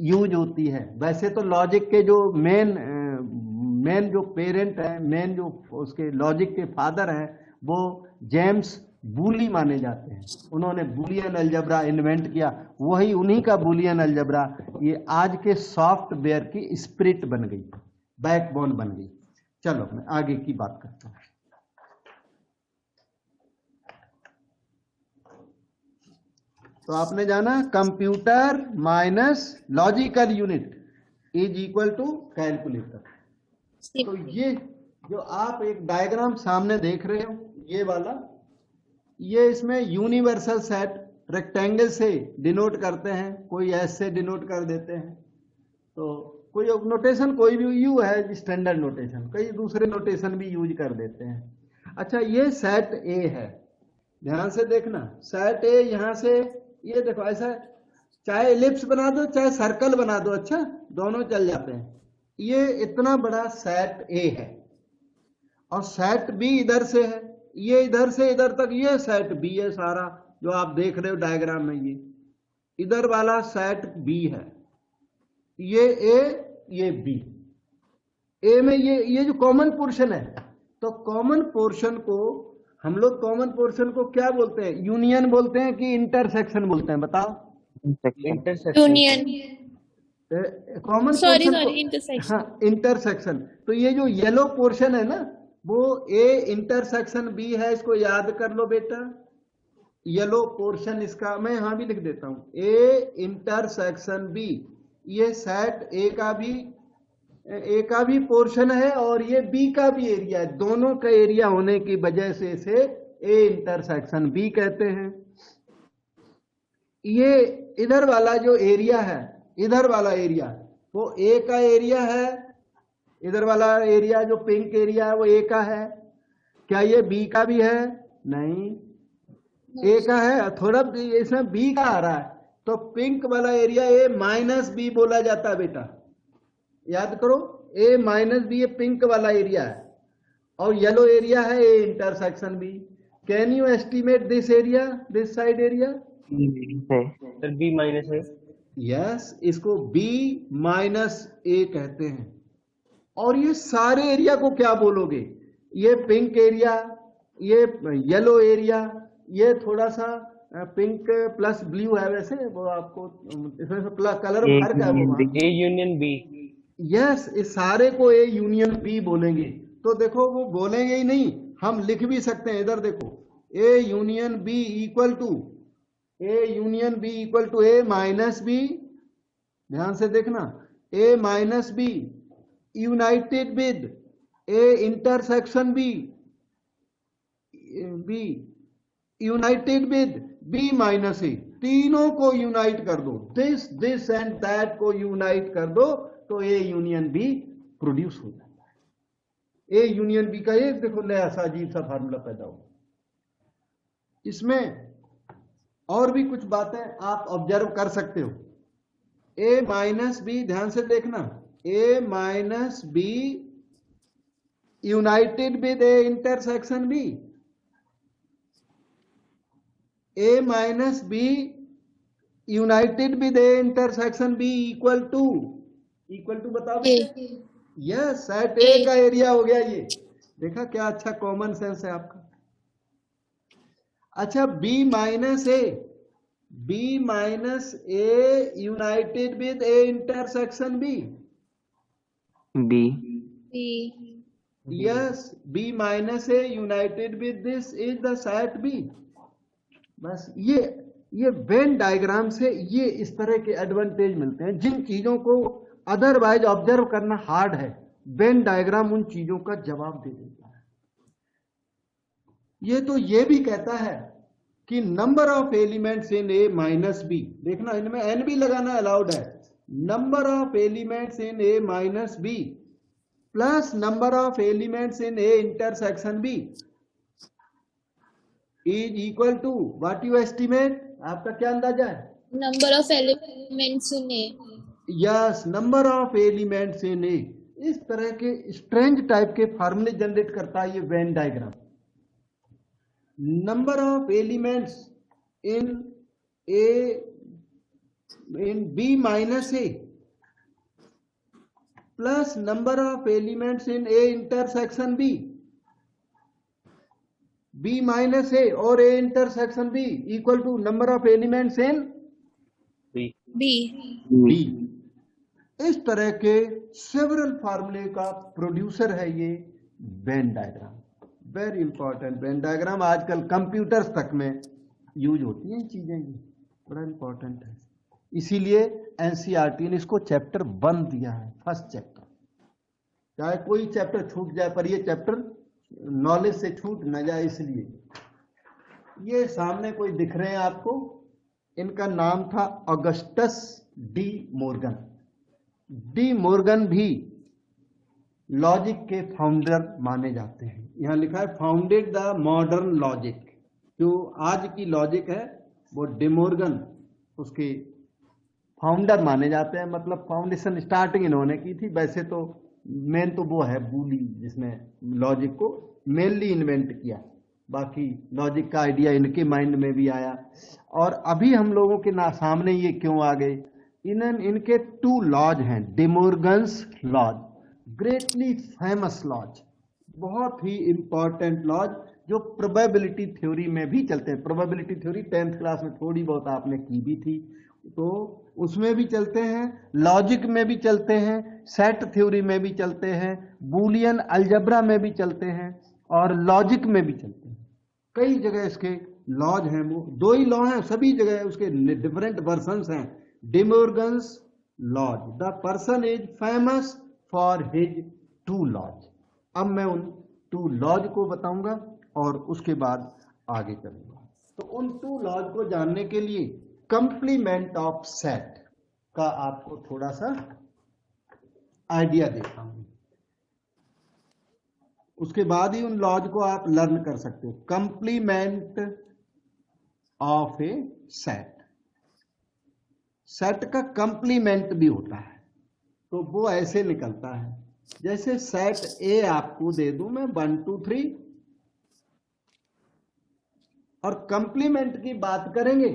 [SPEAKER 1] यूज होती है। वैसे तो लॉजिक के जो मेन जो पेरेंट है, मेन जो उसके लॉजिक के फादर हैं, वो जेम्स बूली माने जाते हैं। उन्होंने बूलियन अलजबरा इन्वेंट किया, वही उन्हीं का बूलियन अलजबरा ये आज के सॉफ्टवेयर की स्पिरिट बन गई, बैकबोन बन गई। चलो मैं आगे की बात करता हूं। तो आपने जाना computer minus logical unit is equal to calculator. तो ये जो आप एक डायग्राम सामने देख रहे हो, ये वाला, ये इसमें यूनिवर्सल सेट रेक्टेंगल से डिनोट करते हैं, कोई एस से डिनोट कर देते हैं। तो कोई नोटेशन कोई भी यू है स्टैंडर्ड नोटेशन, कई दूसरे नोटेशन भी यूज कर देते हैं। अच्छा, ये सेट ए है, ध्यान से देखना। सेट ए यहां से ये देखो, ऐसा चाहे एलिप्स बना दो चाहे सर्कल बना दो, अच्छा दोनों चल जाते हैं। ये इतना बड़ा सेट ए है और सेट बी इधर से है, ये इधर से इधर तक ये सेट बी है सारा जो आप देख रहे हो डायग्राम में। ये इधर वाला सेट बी है, ये ए ये बी। ए में ये जो कॉमन पोर्शन है, तो कॉमन पोर्शन को हम लोग कॉमन पोर्शन को क्या बोलते हैं, यूनियन बोलते हैं कि इंटरसेक्शन बोलते हैं, बताओ।
[SPEAKER 2] Union.
[SPEAKER 1] Common
[SPEAKER 2] sorry
[SPEAKER 1] portion,
[SPEAKER 2] intersection.
[SPEAKER 1] हाँ इंटरसेक्शन। तो ये जो येलो पोर्शन है ना, वो ए इंटरसेक्शन बी है, इसको याद कर लो बेटा। येलो पोर्शन इसका मैं यहां भी लिख देता हूं, ए इंटरसेक्शन बी। ये सेट ए का भी पोर्शन है और ये बी का भी एरिया है। दोनों का एरिया होने की वजह से इसे ए इंटरसेक्शन बी कहते हैं। ये इधर वाला जो एरिया है, इधर वाला एरिया वो ए का एरिया है, इधर वाला एरिया जो पिंक एरिया है वो ए का है। क्या ये बी का भी है? नहीं, ए का है। थोड़ा इसमें बी का आ रहा है, तो पिंक वाला एरिया ए माइनस बी बोला जाता है बेटा, याद करो। ए माइनस बी ये पिंक वाला एरिया है और येलो एरिया है A intersection B. Can you estimate this area, this side area?
[SPEAKER 3] है।
[SPEAKER 4] Sir B minus A.
[SPEAKER 1] Yes, इसको B माइनस ए कहते हैं। और ये सारे एरिया को क्या बोलोगे? ये पिंक एरिया, ये येलो एरिया, ये थोड़ा सा पिंक प्लस ब्लू है, वैसे वो आपको इसमें से कलर
[SPEAKER 3] A
[SPEAKER 1] फर्क है
[SPEAKER 3] union
[SPEAKER 1] वो।
[SPEAKER 3] B।
[SPEAKER 4] A union B.
[SPEAKER 1] Yes, इस सारे को ए यूनियन बी बोलेंगे। तो देखो वो बोलेंगे ही नहीं, हम लिख भी सकते हैं। इधर देखो, A union B equal to A minus B. ध्यान से देखना, A minus B united with A intersection B united with B minus A. तीनों को यूनाइट कर दो, दिस एंड दैट को यूनाइट कर दो, तो ए यूनियन बी प्रोड्यूस हो जाता है। ए यूनियन बी का एक देखो नया सा अजीब सा फार्मूला पैदा हो। इसमें और भी कुछ बातें आप ऑब्जर्व कर सकते हो। ए माइनस बी, ध्यान से देखना, A minus B united with A intersection B. A minus B united with A intersection B equal to बताओ बेटे। यस, सेट ए का एरिया हो गया ये। देखा क्या अच्छा कॉमन सेंस है आपका। अच्छा, B minus A united with A intersection B.
[SPEAKER 3] B।
[SPEAKER 1] Yes, B minus A united with this is the set B. बस ये वेन डायग्राम से ये इस तरह के एडवांटेज मिलते हैं जिन चीजों को अदरवाइज ऑब्जर्व करना हार्ड है। वेन डायग्राम उन चीजों का जवाब दे देता है। ये तो ये भी कहता है कि number of elements in A minus B, देखना इनमें एन भी लगाना अलाउड है। Number of elements in A minus B plus number of elements in A intersection B is equal to what you estimate. आपका क्या अंदाजा है?
[SPEAKER 2] Number of elements in A.
[SPEAKER 1] Yes, number of elements in A. इस तरह के strange type के फार्मूले generate करता है ये Venn diagram. Number of elements in B minus A plus number of elements in A intersection B. B minus A और A intersection B equal to number of elements in
[SPEAKER 4] B.
[SPEAKER 1] B. इस तरह के several फार्मूले का producer है ये Venn diagram. Very important Venn diagram आजकल computers तक में यूज होती हैं चीजें, ये बड़ा इंपॉर्टेंट है। इसीलिए एनसीईआरटी ने इसको चैप्टर 1 दिया है, फर्स्ट चैप्टर। चाहे कोई चैप्टर छूट जाए पर ये चैप्टर नॉलेज से छूट न जाए, इसलिए। ये सामने कोई दिख रहे हैं आपको, इनका नाम था Augustus D Morgan. D Morgan भी लॉजिक के फाउंडर माने जाते हैं। यहां लिखा है फाउंडेड द मॉडर्न लॉजिक। जो आज की लॉजिक है वो डी मोर्गन उसके फाउंडर माने जाते हैं। मतलब फाउंडेशन स्टार्टिंग इन्होंने की थी। वैसे तो मेन तो वो है बूली, जिसने लॉजिक को मेनली इन्वेंट किया। बाकी लॉजिक का आइडिया इनके माइंड में भी आया। और अभी हम लोगों के सामने ये क्यों आ गए, इनके 2 लॉज हैं। De Morgan's laws, greatly famous laws, बहुत ही इंपॉर्टेंट लॉज, जो प्रोबेबिलिटी थ्योरी में भी चलते हैं। प्रोबेबिलिटी थ्योरी 10th क्लास में थोड़ी बहुत आपने की भी थी, तो उसमें भी चलते हैं, लॉजिक में भी चलते हैं, सेट थ्योरी में भी चलते हैं, बूलियन अलजेब्रा में भी चलते हैं और लॉजिक में भी चलते हैं। कई जगह इसके लॉज हैं, वो 2 ही लॉ हैं, सभी जगह उसके डिफरेंट वर्जन्स हैं। De Morgan's laws, the person is famous for his 2 laws. अब मैं उन 2 लॉज को बताऊंगा और उसके बाद आगे चलूंगा। तो उन 2 लॉज को जानने के लिए कंप्लीमेंट ऑफ सेट का आपको थोड़ा सा आइडिया देता हूं, उसके बाद ही उन लॉज को आप लर्न कर सकते हो। Complement of a set, set का कंप्लीमेंट भी होता है, तो वो ऐसे निकलता है जैसे सेट ए आपको दे दूं मैं 1 2 3, और कंप्लीमेंट की बात करेंगे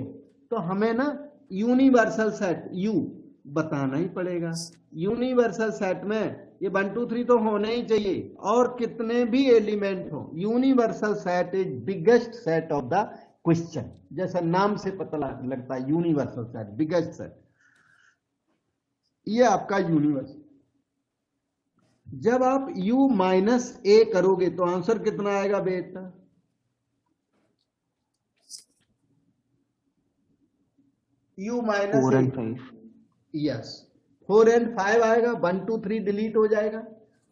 [SPEAKER 1] तो हमें ना यूनिवर्सल सेट यू बताना ही पड़ेगा। यूनिवर्सल सेट में ये 1 2 3 तो होने ही चाहिए, और कितने भी एलिमेंट हो, universal set is biggest set of the question. जैसा नाम से पता लगता है, यूनिवर्सल सेट, बिगेस्ट सेट, ये आपका यूनिवर्सल। जब आप u माइनस ए करोगे तो आंसर कितना आएगा बेटा? u minus
[SPEAKER 3] 4
[SPEAKER 1] A,
[SPEAKER 3] and 5.
[SPEAKER 1] Yes 4 and 5 आएगा। 1 2 3 डिलीट हो जाएगा,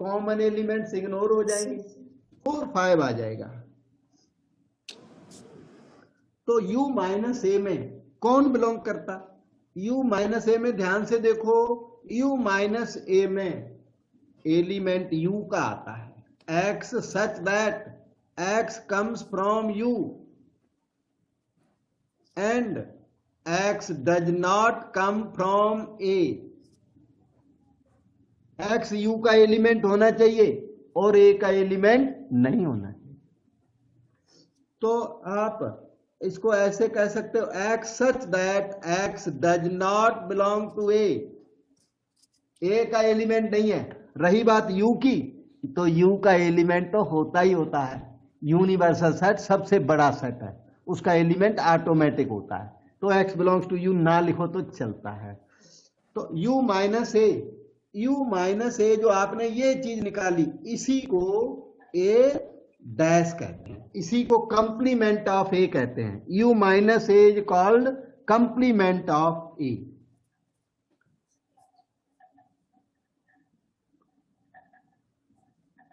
[SPEAKER 1] कॉमन एलिमेंट्स इग्नोर हो जाएंगे, 4 5 आ जाएगा। तो u माइनस ए में कौन बिलोंग करता? u माइनस ए में ध्यान से देखो, u माइनस ए में एलिमेंट u का आता है, x such that x comes from u and x does not come from a। x u का एलिमेंट होना चाहिए और a का एलिमेंट नहीं होना चाहिए। तो आप इसको ऐसे कह सकते हो, x such that x does not belong to a का एलिमेंट नहीं है। रही बात u की, तो u का एलिमेंट तो होता ही होता है। यूनिवर्सल सेट सबसे बड़ा सेट है, उसका एलिमेंट ऑटोमेटिक होता है। तो x बिलोंग्स टू u ना लिखो तो चलता है। तो u माइनस ए जो आपने ये चीज निकाली, इसी को a डैश कहते हैं, इसी को कंप्लीमेंट ऑफ a कहते हैं। u minus A is called complement of a।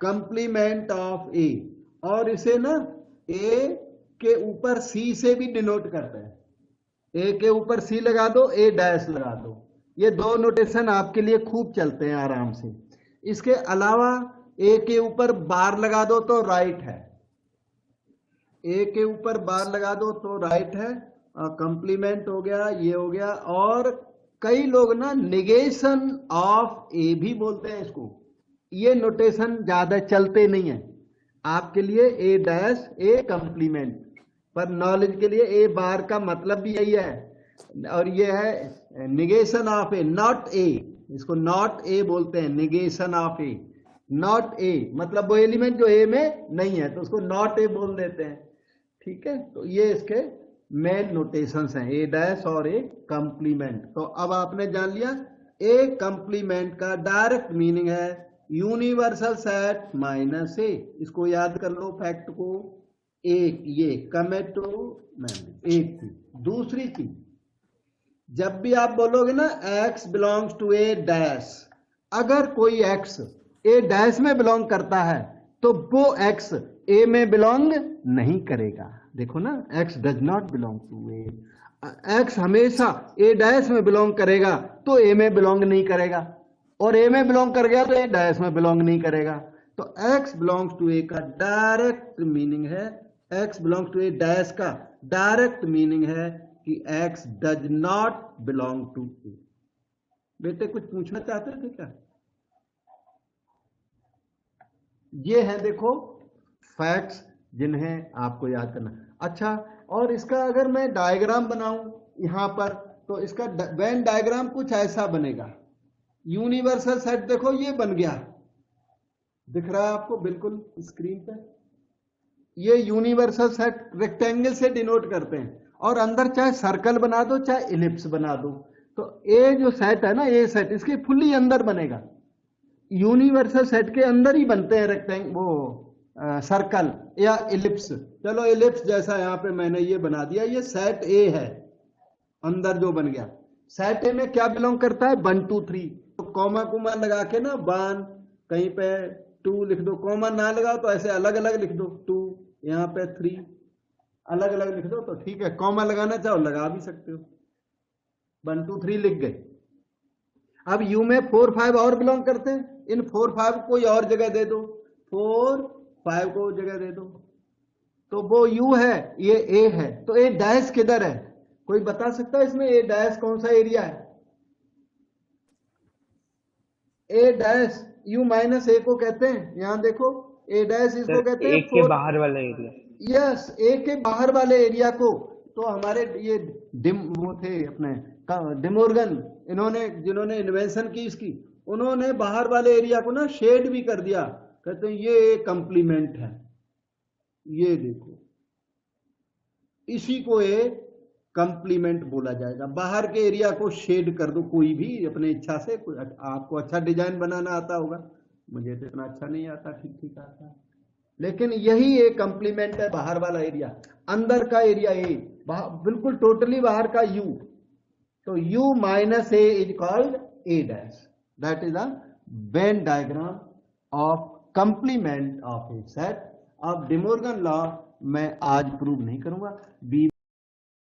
[SPEAKER 1] Complement of A, और इसे ना ए के ऊपर सी से भी डिनोट करते हैं। ए के ऊपर सी लगा दो, ए डैश लगा दो, ये दो नोटेशन आपके लिए खूब चलते हैं आराम से। इसके अलावा ए के ऊपर बार लगा दो तो राइट है, ए के ऊपर बार लगा दो तो राइट है, कंप्लीमेंट हो गया, ये हो गया। और कई लोग ना निगेशन ऑफ ए भी बोलते हैं इसको, ये नोटेशन ज्यादा चलते नहीं है आपके लिए, ए डैश ए कंप्लीमेंट, पर नॉलेज के लिए ए बार का मतलब भी यही है। और ये है negation of A, not a, इसको नॉट ए बोलते हैं, negation of A. Not a मतलब वो एलिमेंट जो ए में नहीं है, तो उसको नॉट ए बोल देते हैं। ठीक है, तो ये इसके मेन नोटेशंस हैं, ए डैश और ए कंप्लीमेंट। तो अब आपने जान लिया ए कंप्लीमेंट का डायरेक्ट मीनिंग है यूनिवर्सल सेट माइनस ए। इसको याद कर लो फैक्ट को। एक ये कमेटो मेमोरी, एक थी। दूसरी चीज, जब भी आप बोलोगे ना x belongs to A dash, अगर कोई x ए डैश में बिलोंग करता है तो वो x ए में बिलोंग नहीं करेगा। देखो ना, x does not belong to A, x हमेशा ए डैश में बिलोंग करेगा तो ए में बिलोंग नहीं करेगा, और ए में बिलोंग कर गया तो ए डैश में बिलोंग नहीं करेगा। तो x बिलोंग्स टू ए का डायरेक्ट मीनिंग है, x belongs to A dash का डायरेक्ट मीनिंग है कि x does not belong to A. बेटे कुछ पूछना चाहते थे क्या? ये है देखो फैक्ट्स जिन्हें आपको याद करना। अच्छा, और इसका अगर मैं डायग्राम बनाऊं यहां पर, तो इसका वेन डायग्राम कुछ ऐसा बनेगा। यूनिवर्सल सेट देखो ये बन गया, दिख रहा है आपको बिल्कुल स्क्रीन पे। ये यूनिवर्सल सेट रेक्टेंगल से डिनोट करते हैं, और अंदर चाहे सर्कल बना दो चाहे इलिप्स बना दो। तो ए जो सेट है ना, ए सेट इसके फुल्ली अंदर बनेगा। यूनिवर्सल सेट के अंदर ही बनते हैं रेक्टेंगल, वो सर्कल या इलिप्स। चलो इलिप्स जैसा यहाँ पे मैंने ये बना दिया, ये सेट ए है अंदर जो बन गया। सेट ए में क्या बिलोंग करता है? 1 2 3। तो कॉमा कुमा लगा के ना 1 कहीं पे 2 लिख दो, कॉमा ना लगाओ तो ऐसे अलग अलग लिख दो, 2 यहाँ पे 3 अलग अलग लिख दो तो ठीक है। कॉमा लगाना चाहो लगा भी सकते हो, 1 2 3 लिख गए। अब यू में 4 5 और बिलोंग करते हैं, इन 4 5 कोई और जगह दे दो, 4 5 को जगह दे दो, तो वो यू है, ये ए है। तो ए डैश किधर है? कोई बता सकता है इसमें ए डैश कौन सा एरिया है? ए डैश यू माइनस ए को कहते हैं, यहां देखो ए डैश इसको कहते हैं
[SPEAKER 4] एक के बाहर वाला एरिया।
[SPEAKER 1] यस, ए के बाहर वाले एरिया को। तो हमारे ये वो थे अपने डिमोर्गन, इन्होंने जिन्होंने इन्वेंशन की इसकी, उन्होंने बाहर वाले एरिया को ना शेड भी कर दिया, कहते हैं ये कंप्लीमेंट है। ये देखो, इसी को एक कंप्लीमेंट बोला जाएगा। बाहर के एरिया को शेड कर दो, कोई भी अपने इच्छा से। आपको अच्छा डिजाइन बनाना आता होगा, मुझे तो इतना अच्छा नहीं आता, ठीक ठीक आता है, लेकिन यही एक कंप्लीमेंट है। बाहर वाला एरिया, अंदर का एरिया ए, बिल्कुल टोटली बाहर का यू, तो u minus A is called a dash. That is a Venn diagram of complement of a set. अब डिमोर्गन लॉ मैं आज प्रूव नहीं करूंगा, बी